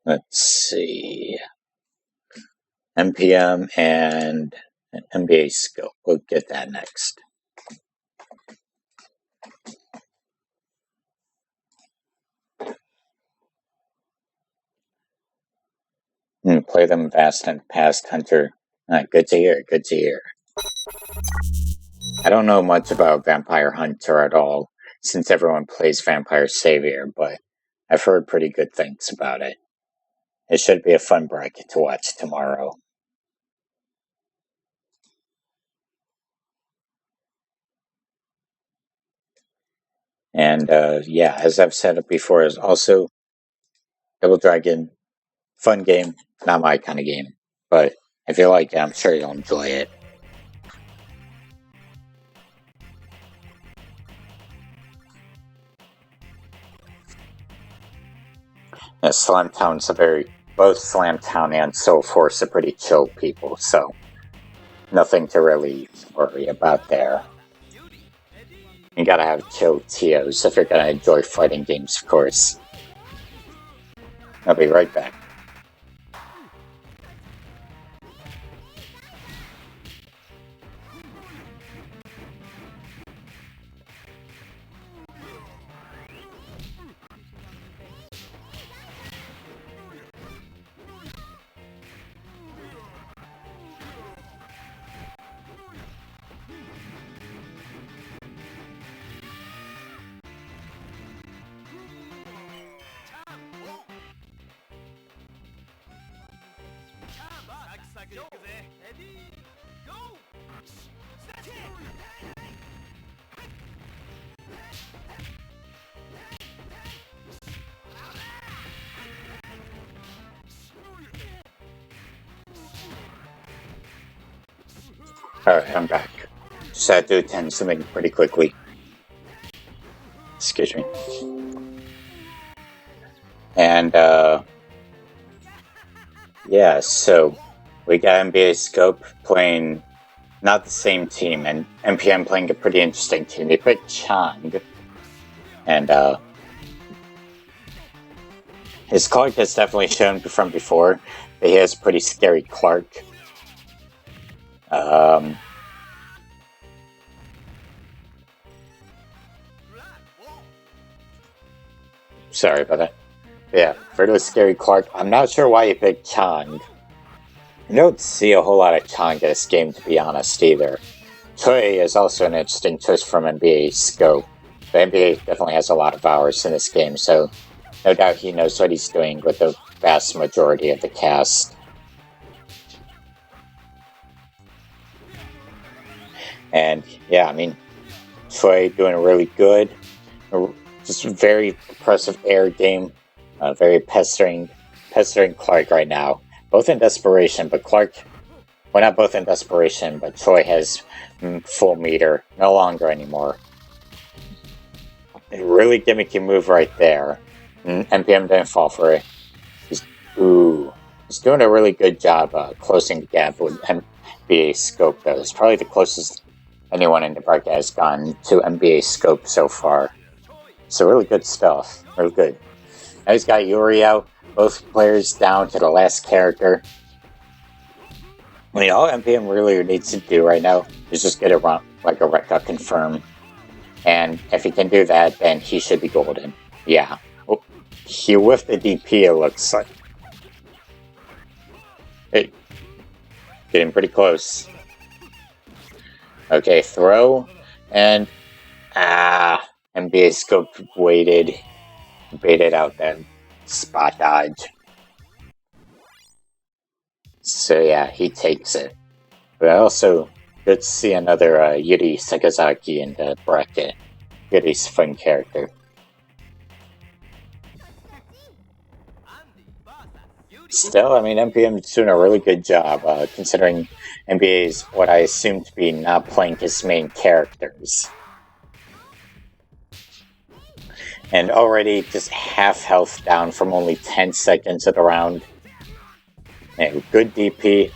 Let's see. MPM and NBA Scope. We'll get that next. Play them fast and past Hunter. Good to hear, good to hear. I don't know much about Vampire Hunter at all, since everyone plays Vampire Savior, but I've heard pretty good things about it. It should be a fun bracket to watch tomorrow. And yeah, as I've said it before, is also Double Dragon, fun game, not my kind of game, but if you like it, I'm sure you'll enjoy it. Yeah, Slam Town's both Slam Town and Soul Force are pretty chill people, so nothing to really worry about there. You gotta have chill TOs if you're gonna enjoy fighting games, of course. I'll be right back. Alright, I'm back. Just had to attend something pretty quickly. Excuse me. And, yeah, so we got NBA Scope playing not the same team, and MPM playing a pretty interesting team. They put Chang, and his Clark has definitely shown from before that he has a pretty scary Clark. Sorry about that. Yeah, for the scary Clark, I'm not sure why he picked Chang. I don't see a whole lot of Chang in this game, to be honest, either. Choi is also an interesting twist from NBA Scope. The NBA definitely has a lot of hours in this game, so no doubt he knows what he's doing with the vast majority of the cast. And yeah, I mean, Choi doing really good. Just very impressive air game. Very pestering Clark right now. Both in desperation, but Clark, well, not both in desperation, but Troy has full meter. No longer anymore. A really gimmicky move right there. NPM didn't fall for it. He's doing a really good job closing the gap with NBA scope, though. It's probably the closest anyone in the bracket has gone to NBA scope so far. So really good stuff. Really good. Now he's got Yuri out. Both players down to the last character. I mean, all NPM really needs to do right now is just get a run, like a Rekka confirm. And if he can do that, then he should be golden. Yeah. Oh, he whiffed the DP, it looks like. Hey, getting pretty close. Okay, throw. And NBA scope baited out that spot dodge. So yeah, he takes it. But also, good to see another Yuri Sakazaki in the bracket. Yuri's fun character. Still, I mean, NPM's doing a really good job, considering NBA's what I assume to be not playing his main characters. And already just half health down from only 10 seconds of the round. And good DP.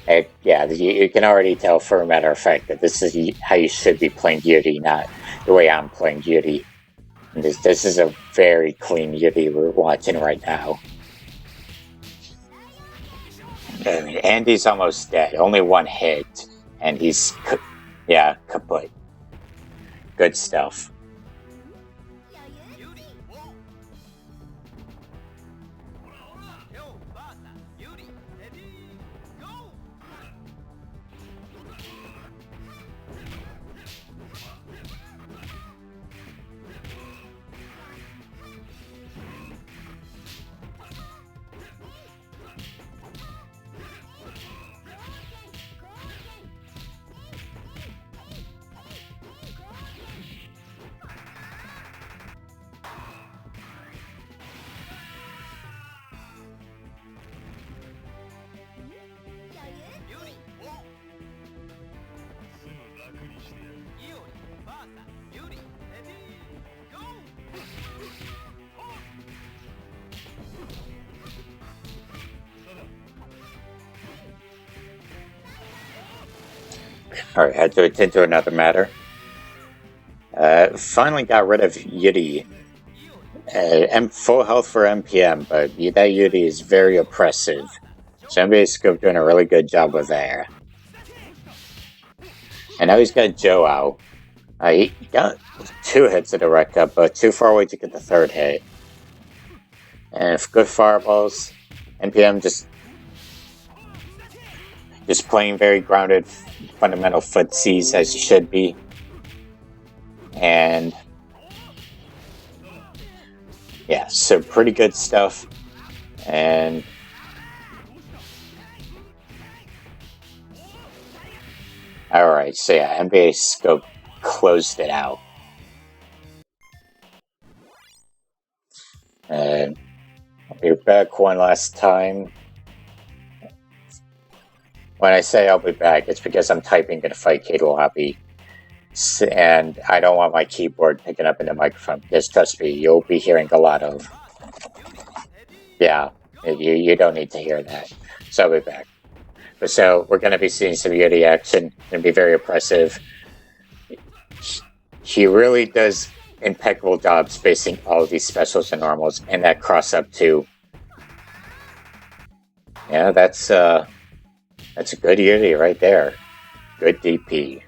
And yeah, you can already tell for a matter of fact that this is how you should be playing Yuri, not the way I'm playing Yuri. And this is a very clean Yuri we're watching right now. I mean, Andy's almost dead. Only one hit, and he's kaput. Good stuff. Alright, had to attend to another matter. Finally got rid of Yuri. And full health for NPM, but that Yuri is very oppressive. So NBA's Scope doing a really good job with that. And now he's got Joe out. He got 2 hits at the wreck up, but too far away to get the 3rd hit. And if good fireballs, NPM just playing very grounded, fundamental footsies as he should be. And yeah, so pretty good stuff. And alright, so yeah, NBA Scope closed it out. And I'll be back one last time. When I say I'll be back, it's because I'm typing in a fight Kate lobby. And I don't want my keyboard picking up in the microphone, because trust me, you'll be hearing a lot of... Yeah, you don't need to hear that. So I'll be back. But so, we're going to be seeing some Yuri action. It's going to be very oppressive. He really does impeccable job spacing all of these specials and normals, and that cross-up too. Yeah, that's a good Yuri right there. Good DP.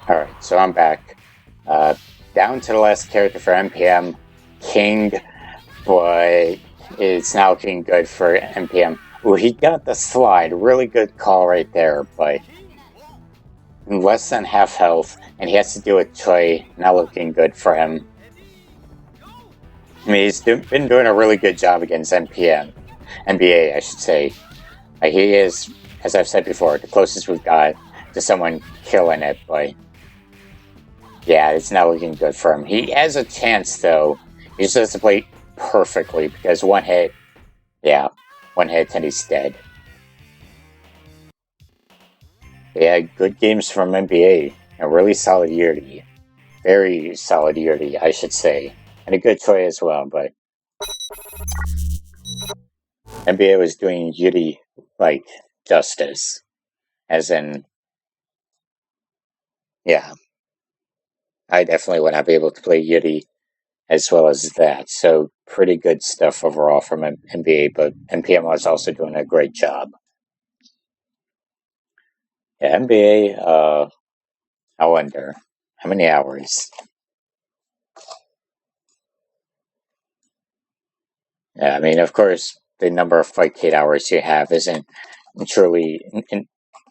Alright, so I'm back. Down to the last character for NPM, King, but it's now looking good for NPM. Ooh, he got the slide. Really good call right there, but less than half health, and he has to do it Choi. Not looking good for him. I mean, he's been doing a really good job against NPM. NBA, I should say. He is, as I've said before, the closest we've got to someone killing it, but yeah, it's not looking good for him. He has a chance, though. He just has to play perfectly, because one hit and he's dead. Yeah, good games from NBA. A really solid Yuri. Very solid Yuri, I should say. And a good Choi as well, but NBA was doing Yuri, like, justice. As in, yeah, I definitely would not be able to play Yuri as well as that. So pretty good stuff overall from NBA, but NPM was also doing a great job. Yeah, NBA, I wonder how many hours. Yeah, I mean, of course, the number of flight hours you have isn't truly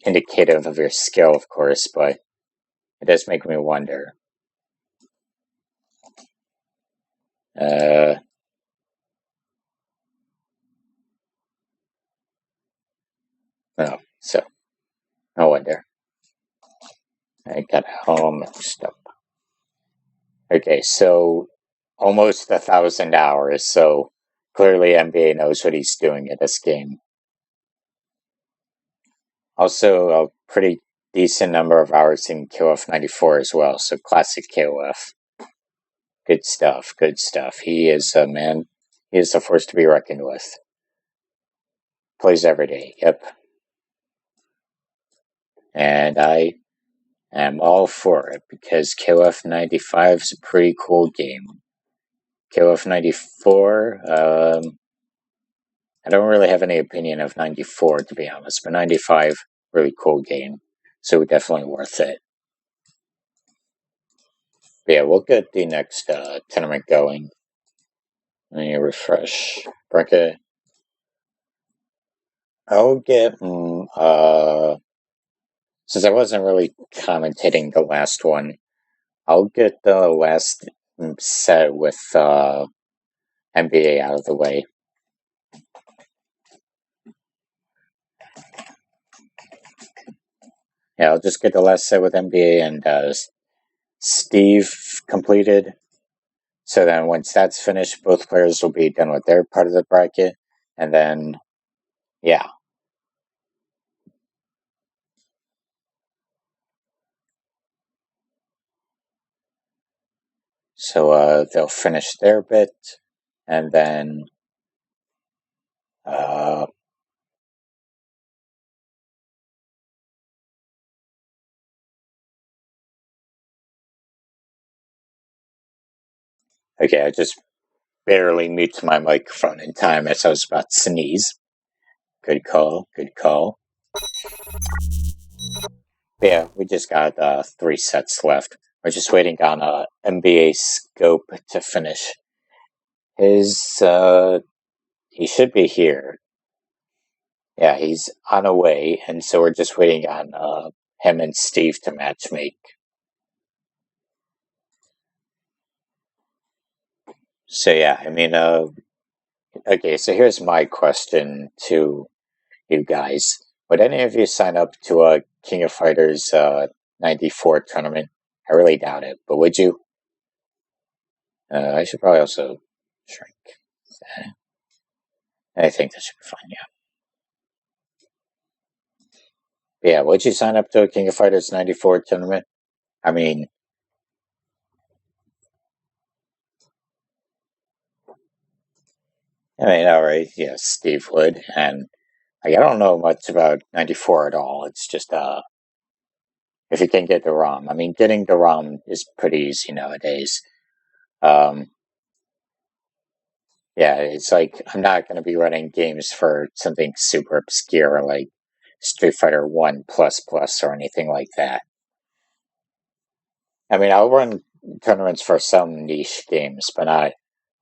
indicative of your skill, of course, but it does make me wonder. Uh, no, so no wonder. I got all mixed up. Okay, so almost 1,000 hours. So clearly, NBA knows what he's doing in this game. Also, a pretty decent number of hours in KOF 94 as well. So classic KOF. Good stuff. Good stuff. He is a man. He is a force to be reckoned with. Plays every day. Yep. And I am all for it because KOF 95 is a pretty cool game. KOF 94, I don't really have any opinion of 94 to be honest, but 95, really cool game. So definitely worth it. But yeah, we'll get the next tournament going. Let me refresh. Bracket. I'll get, since I wasn't really commentating the last one, I'll get the last set with NBA out of the way. Yeah, I'll just get the last set with NBA and Steve completed. So then once that's finished, both players will be done with their part of the bracket. And then, yeah. So they'll finish their bit. And then okay, I just barely muted my microphone in time as I was about to sneeze. Good call, good call. Yeah, we just got 3 sets left. We're just waiting on NBA Scope to finish. He should be here. Yeah, he's on a way, and so we're just waiting on him and Steve to matchmake. So yeah, I mean, okay, so here's my question to you guys. Would any of you sign up to a King of Fighters 94 tournament? I really doubt it, but would you? I should probably also shrink. I think that should be fine, yeah. Yeah, would you sign up to a King of Fighters 94 tournament? I mean, alright, yeah, Steve would, and I don't know much about 94 at all. It's just, if you can get the ROM. I mean, getting the ROM is pretty easy nowadays. Um, yeah, it's like, I'm not going to be running games for something super obscure like Street Fighter 1 plus plus or anything like that. I mean, I'll run tournaments for some niche games, but not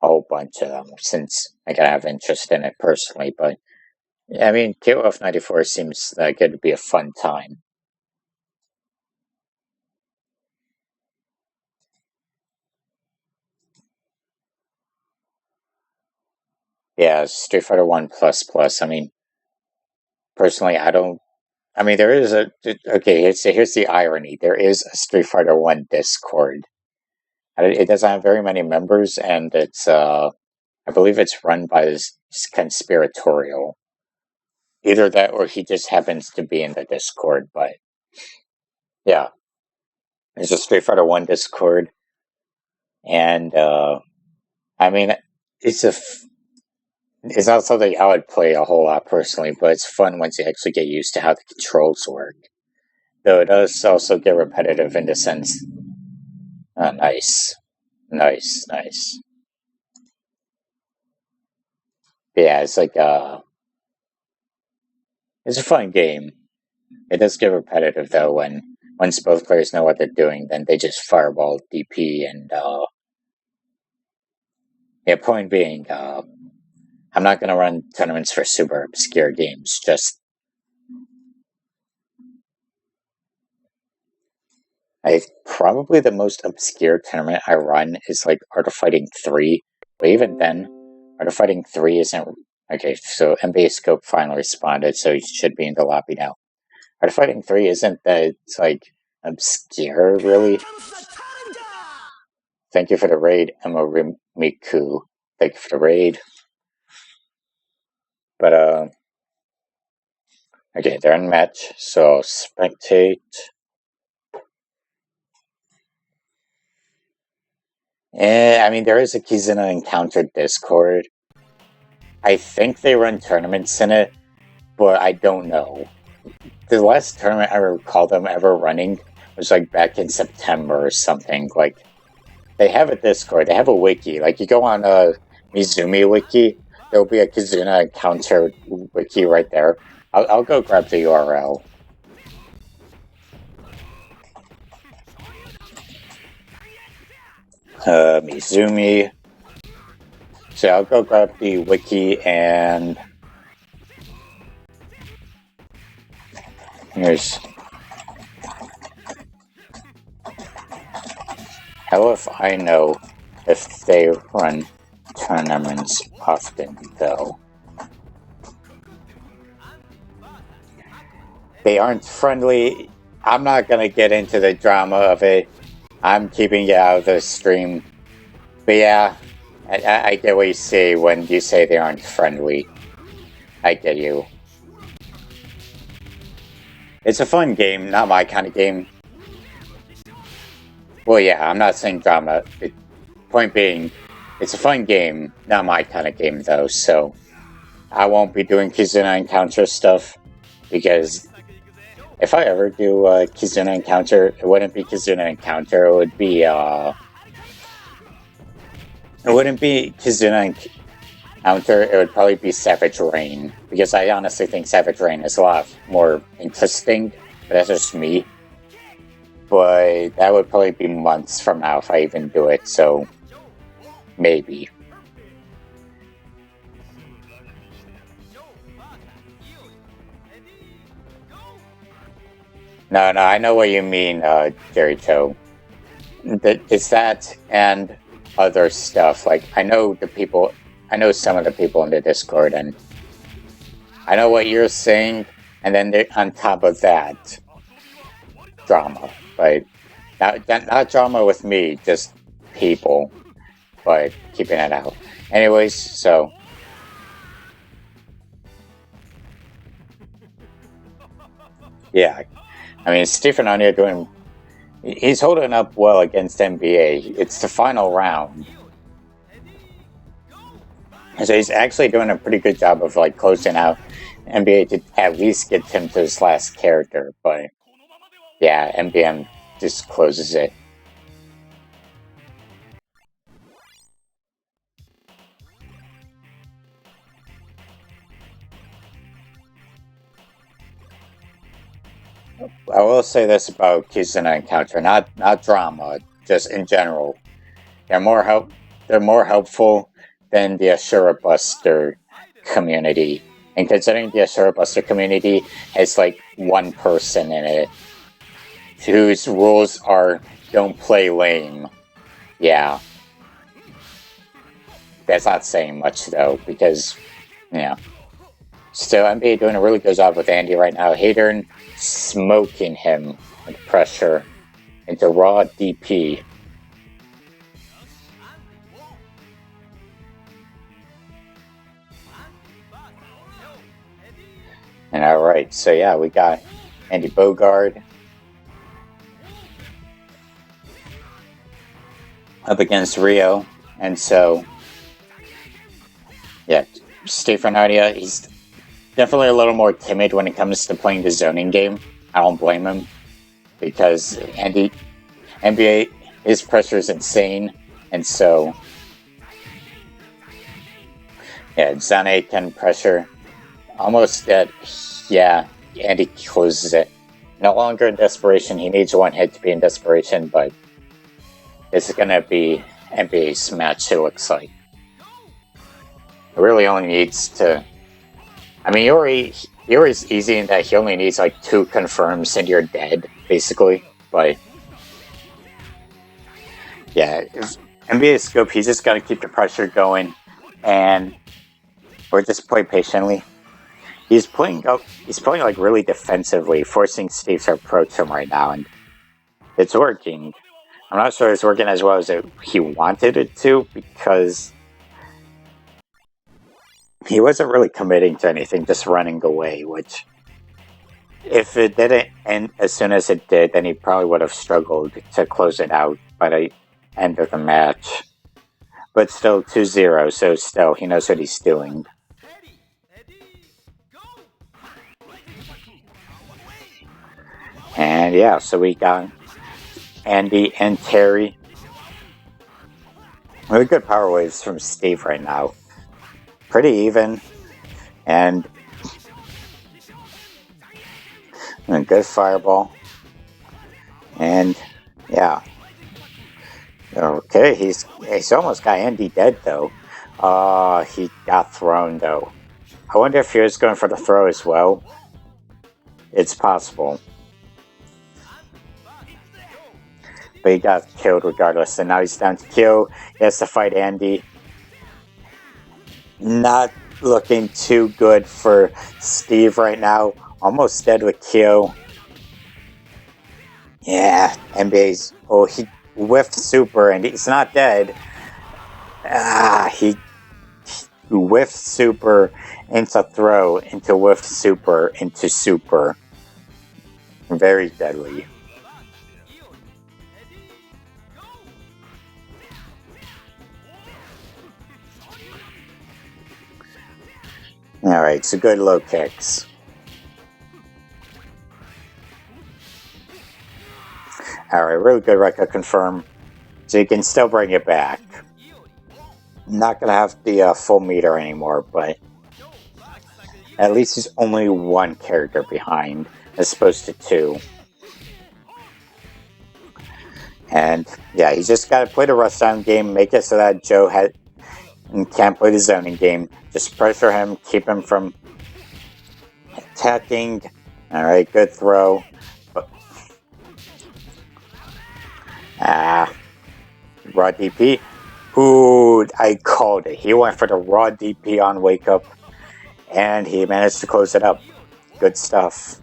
a whole bunch of them, since I gotta have interest in it personally. But I mean, KOF 94 seems like it'd be a fun time. Yeah, Street Fighter 1 plus plus. I mean, personally, I don't. I mean, there is a. Okay, here's the irony. There is a Street Fighter 1 Discord. It doesn't have very many members, and it's I believe it's run by this conspiratorial. Either that, or he just happens to be in the Discord. But yeah, there's a Street Fighter 1 Discord, and I mean, it's a. It's not something I would play a whole lot personally, but it's fun once you actually get used to how the controls work. Though it does also get repetitive in the sense. Nice, nice, nice. But yeah, it's like it's a fun game. It does get repetitive though when once both players know what they're doing, then they just fireball DP and yeah. Point being, I'm not gonna run tournaments for super obscure games. Just probably the most obscure tournament I run is like Art of Fighting 3. But even then, Art of Fighting 3 isn't okay. So NBA Scope finally responded, so you should be in the lobby now. Art of Fighting 3 isn't that it's like obscure really. Thank you for the raid, Miku. Thank you for the raid. But okay, they're in match, so spectate. I mean, there is a Kizuna Encounter Discord. I think they run tournaments in it, but I don't know. The last tournament I recall them ever running was like back in September or something. Like, they have a Discord, they have a wiki. Like, you go on a Mizumi wiki, there'll be a Kizuna Encounter wiki right there. I'll go grab the URL. Mizumi. So I'll go grab the wiki and here's. How if I know if they run tournaments often though? They aren't friendly. I'm not gonna get into the drama of it. I'm keeping it out of the stream. But yeah, I get what you say when you say they aren't friendly. I get you. It's a fun game, not my kind of game. Well, yeah, I'm not saying drama. Point being, it's a fun game, not my kind of game though, so I won't be doing Kizuna Encounter stuff, because if I ever do Kizuna Encounter, it wouldn't be Kizuna Encounter, it would be, it wouldn't be Kizuna Encounter, it would probably be Savage Rain, because I honestly think Savage Rain is a lot more interesting, but that's just me. But that would probably be months from now if I even do it, so maybe. No, I know what you mean, Jerry Cho. It's that and other stuff. Like, I know some of the people in the Discord, and I know what you're saying, and then on top of that, drama. But not drama with me, just people. But keeping it out. Anyways, so. Yeah. I mean, Stephen Anya he's holding up well against NBA. It's the final round. So he's actually doing a pretty good job of like closing out NBA to at least get him to his last character. But yeah, MBM just closes it. I will say this about Kizuna Encounter, not drama, just in general. They're more help. They're more helpful than the Ashura Buster community. And considering the Ashura Buster community has like one person in it whose rules are don't play lame. Yeah. That's not saying much though, because yeah. Still NBA doing a really good job with Andy right now. Hadern smoking him with pressure into raw DP. And alright, so yeah, we got Andy Bogard up against Rio. And so, yeah, Steve Fernadia, he's definitely a little more timid when it comes to playing the zoning game. I don't blame him, because NBA, his pressure is insane. And so, yeah, Zane can pressure almost that, yeah, Andy closes it. No longer in desperation. He needs one hit to be in desperation, but this is going to be NBA's match, it looks like. It really only needs to... I mean, Yuri's easy in that he only needs like 2 confirms and you're dead, basically. But, yeah, if NBA scope, he's just got to keep the pressure going, and or just play patiently. He's playing like really defensively, forcing Steve to approach him right now, and it's working. I'm not sure it's working as well as he wanted it to, because he wasn't really committing to anything, just running away, which, if it didn't end as soon as it did, then he probably would have struggled to close it out by the end of the match. But still 2-0, so still, he knows what he's doing. And yeah, so we got Andy and Terry. Really good power waves from Steve right now. Pretty even. And a good fireball. And yeah. Okay, he's almost got Andy dead though. He got thrown though. I wonder if he was going for the throw as well. It's possible. But he got killed regardless, and now he's down to Q. He has to fight Andy. Not looking too good for Steve right now. Almost dead with Q. Yeah, NBA's... Oh, he whiffed super, and he's not dead. He whiffed super into throw, into whiffed super, into super. Very deadly. Alright, so good low kicks. Alright, really good record confirm. So you can still bring it back. Not gonna have the full meter anymore, but at least he's only 1 character behind, as opposed to 2. And yeah, he's just gotta play the rush down game, make it so that Joe can't play the zoning game. Just pressure him, keep him from attacking. Alright, good throw. Raw DP. Ooh, I called it. He went for the raw DP on Wake Up, and he managed to close it up. Good stuff.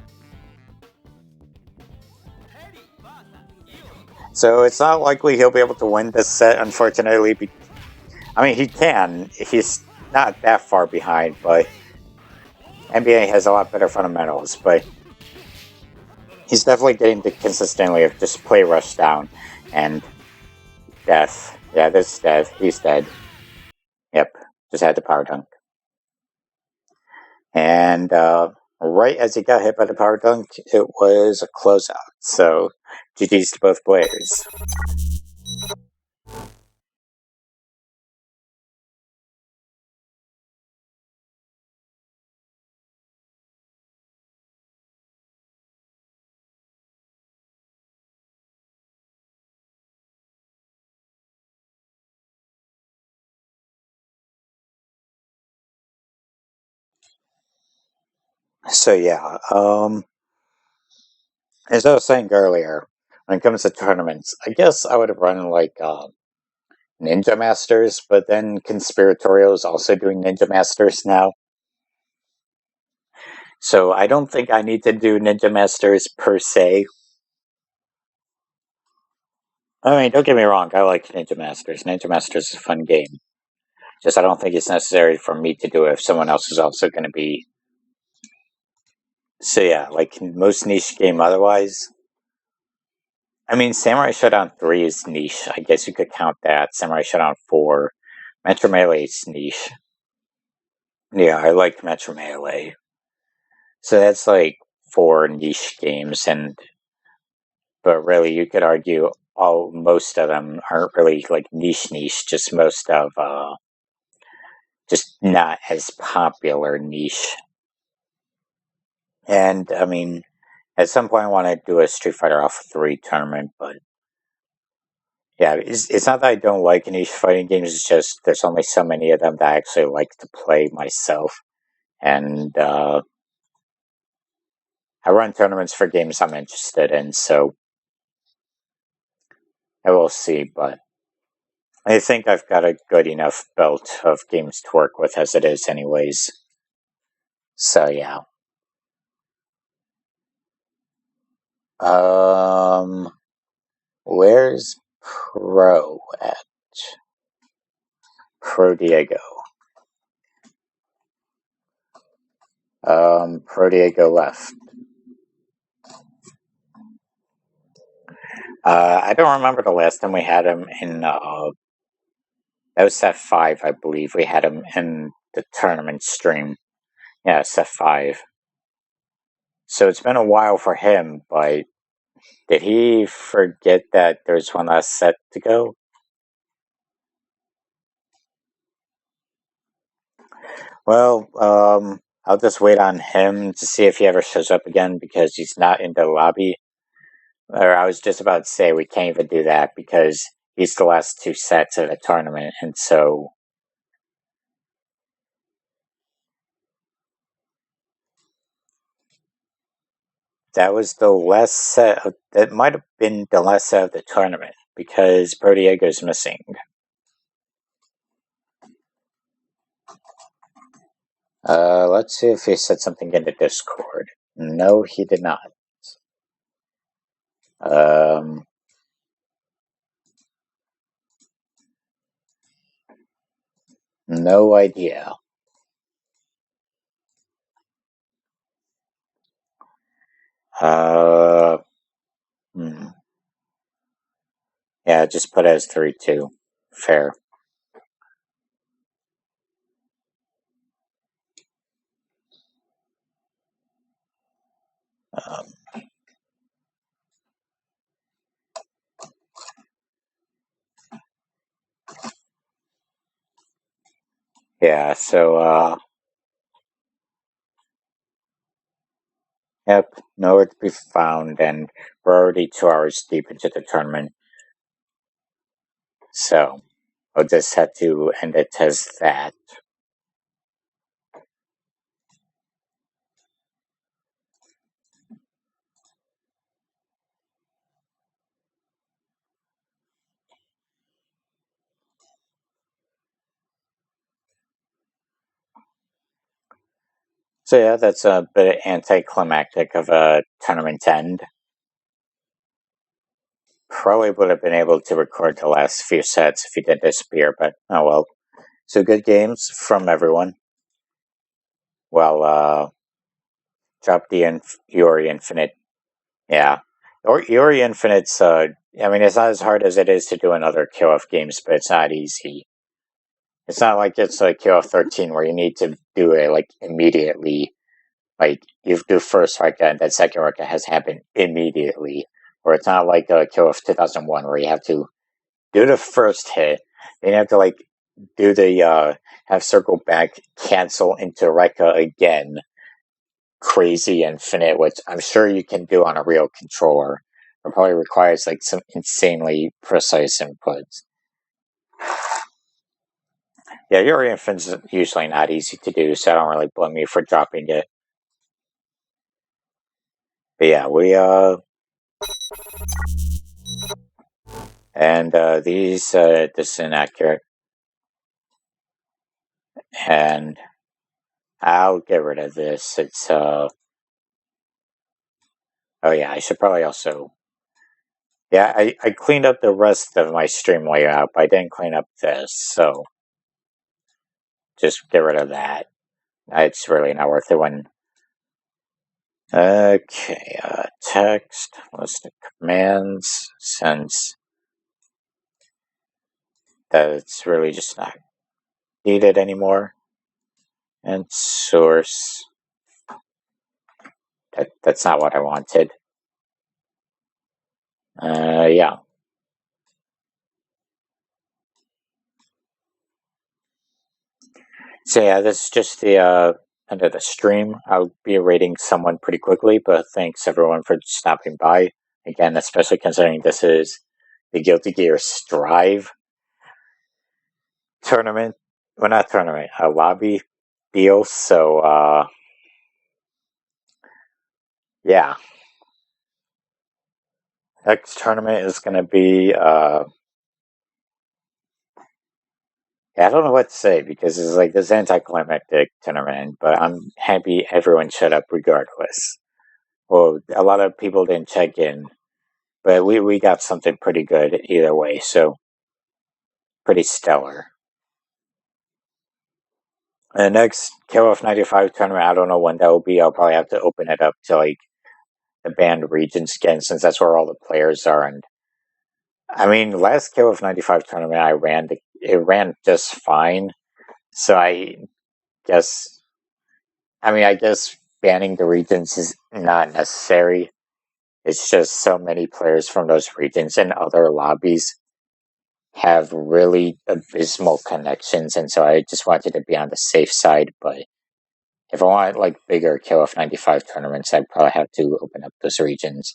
So it's not likely he'll be able to win this set, unfortunately. I mean, he can. He's not that far behind, but NBA has a lot better fundamentals. But he's definitely getting the consistently of just play rush down and death. Yeah, this is death. He's dead. Yep, just had the power dunk. And right as he got hit by the power dunk, it was a closeout. So GG's to both players. So yeah, as I was saying earlier, when it comes to tournaments, I guess I would have run like Ninja Masters, but then Conspiratorial is also doing Ninja Masters now. So I don't think I need to do Ninja Masters per se. I mean, don't get me wrong, I like Ninja Masters. Ninja Masters is a fun game. Just I don't think it's necessary for me to do it if someone else is also going to be. So yeah, like most niche game otherwise. I mean, Samurai Showdown 3 is niche. I guess you could count that. Samurai Showdown 4. Metro Melee is niche. Yeah, I like Metro Melee. So that's like four niche games, and but really you could argue most of them aren't really like niche, just most of just not as popular niche. And I mean, at some point I want to do a Street Fighter Alpha 3 tournament, but yeah, it's not that I don't like niche fighting games, it's just there's only so many of them that I actually like to play myself. And I run tournaments for games I'm interested in, so I will see, but I think I've got a good enough belt of games to work with as it is, anyways. So yeah. Where's Pro at? Pro Diego. Pro Diego left. I don't remember the last time we had him in. That was set 5, I believe. We had him in the tournament stream. Yeah, set 5. So it's been a while for him, but did he forget that there's one last set to go? Well, I'll just wait on him to see if he ever shows up again because he's not in the lobby. Or I was just about to say we can't even do that because he's the last two sets of the tournament, and so that was the last set. That might have been the last set of the tournament because Pro Diego's missing. Let's see if he said something in the Discord. No, he did not. Um, no idea. Uh, hmm. Yeah, just put it as 3-2. Fair. Um, yeah, so, yep, nowhere to be found, and we're already 2 hours deep into the tournament. So, I'll just have to end it as that. So yeah, that's a bit anticlimactic of a tournament end. Probably would have been able to record the last few sets if he did disappear, but oh well. So good games from everyone. Well, drop the Yuri Infinite. Yeah. Or Yuri Infinite's, I mean, it's not as hard as it is to do in other KOF games, but it's not easy. It's not like it's like KOF 13 where you need to do it, like, immediately. Like, you do first Reka and then second Reka has happened immediately. Or it's not like KOF 2001 where you have to do the first hit, then you have to, like, do the, have circle back, cancel into Reka again, crazy infinite, which I'm sure you can do on a real controller. It probably requires like some insanely precise inputs. Yeah, your infinite's usually not easy to do, so I don't really blame you for dropping it. But yeah, and this is inaccurate, and I'll get rid of this. It's oh yeah, I should probably also, yeah, I cleaned up the rest of my stream layout, but I didn't clean up this, so just get rid of that. It's really not worth it when. Okay, text, list of commands, since that's really just not needed anymore. And source, that's not what I wanted. Yeah. So yeah, this is just the end of the stream. I'll be rating someone pretty quickly, but thanks everyone for stopping by. Again, especially considering this is the Guilty Gear Strive tournament. Well, not tournament, a lobby deal. So, yeah. Next tournament is going to be, I don't know what to say because it's like this anticlimactic tournament, but I'm happy everyone shut up regardless. Well, a lot of people didn't check in, but we got something pretty good either way, so pretty stellar. The next KOF 95 tournament, I don't know when that will be. I'll probably have to open it up to like the banned regions again, since that's where all the players are. And I mean, last KOF 95 tournament it ran just fine. So guess, I guess banning the regions is not necessary. It's just so many players from those regions and other lobbies have really abysmal connections, and so I just wanted to be on the safe side. But if I want like bigger KOF 95 tournaments, I'd probably have to open up those regions.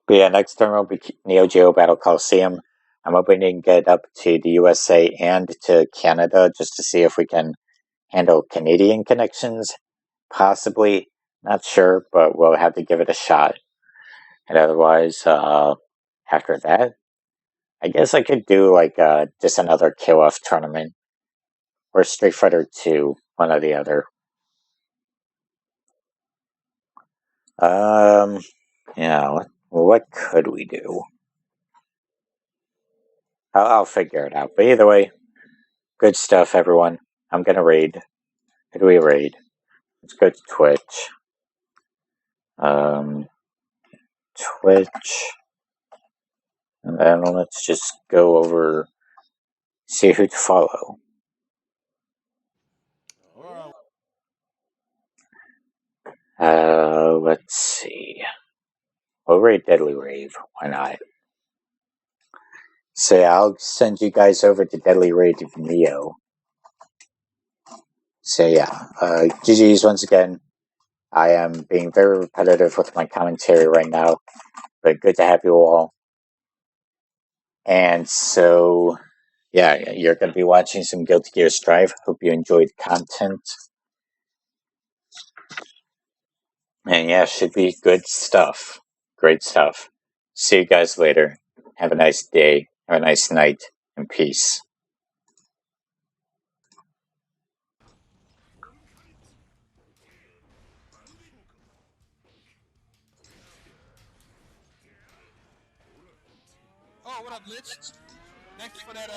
But yeah, next tournament will be Neo Geo Battle Coliseum. I'm hoping to get up to the USA and to Canada just to see if we can handle Canadian connections. Possibly, not sure, but we'll have to give it a shot. And otherwise, after that, I guess I could do like just another KOF tournament or Street Fighter 2, one or the other. Yeah, what could we do? I'll figure it out. But either way, good stuff, everyone. I'm gonna raid. Who do we raid? Let's go to Twitch. Twitch. And then let's just go over, see who to follow. Let's see. We'll raid Deadly Rave. Why not? So yeah, I'll send you guys over to Deadly Rave Neo. So yeah, GG's once again. I am being very repetitive with my commentary right now, but good to have you all. And so, yeah, you're going to be watching some Guilty Gear Strive. Hope you enjoyed the content. And yeah, should be good stuff. Great stuff. See you guys later. Have a nice day. Have a nice night. And peace. Oh, what up, Lich? Thanks for that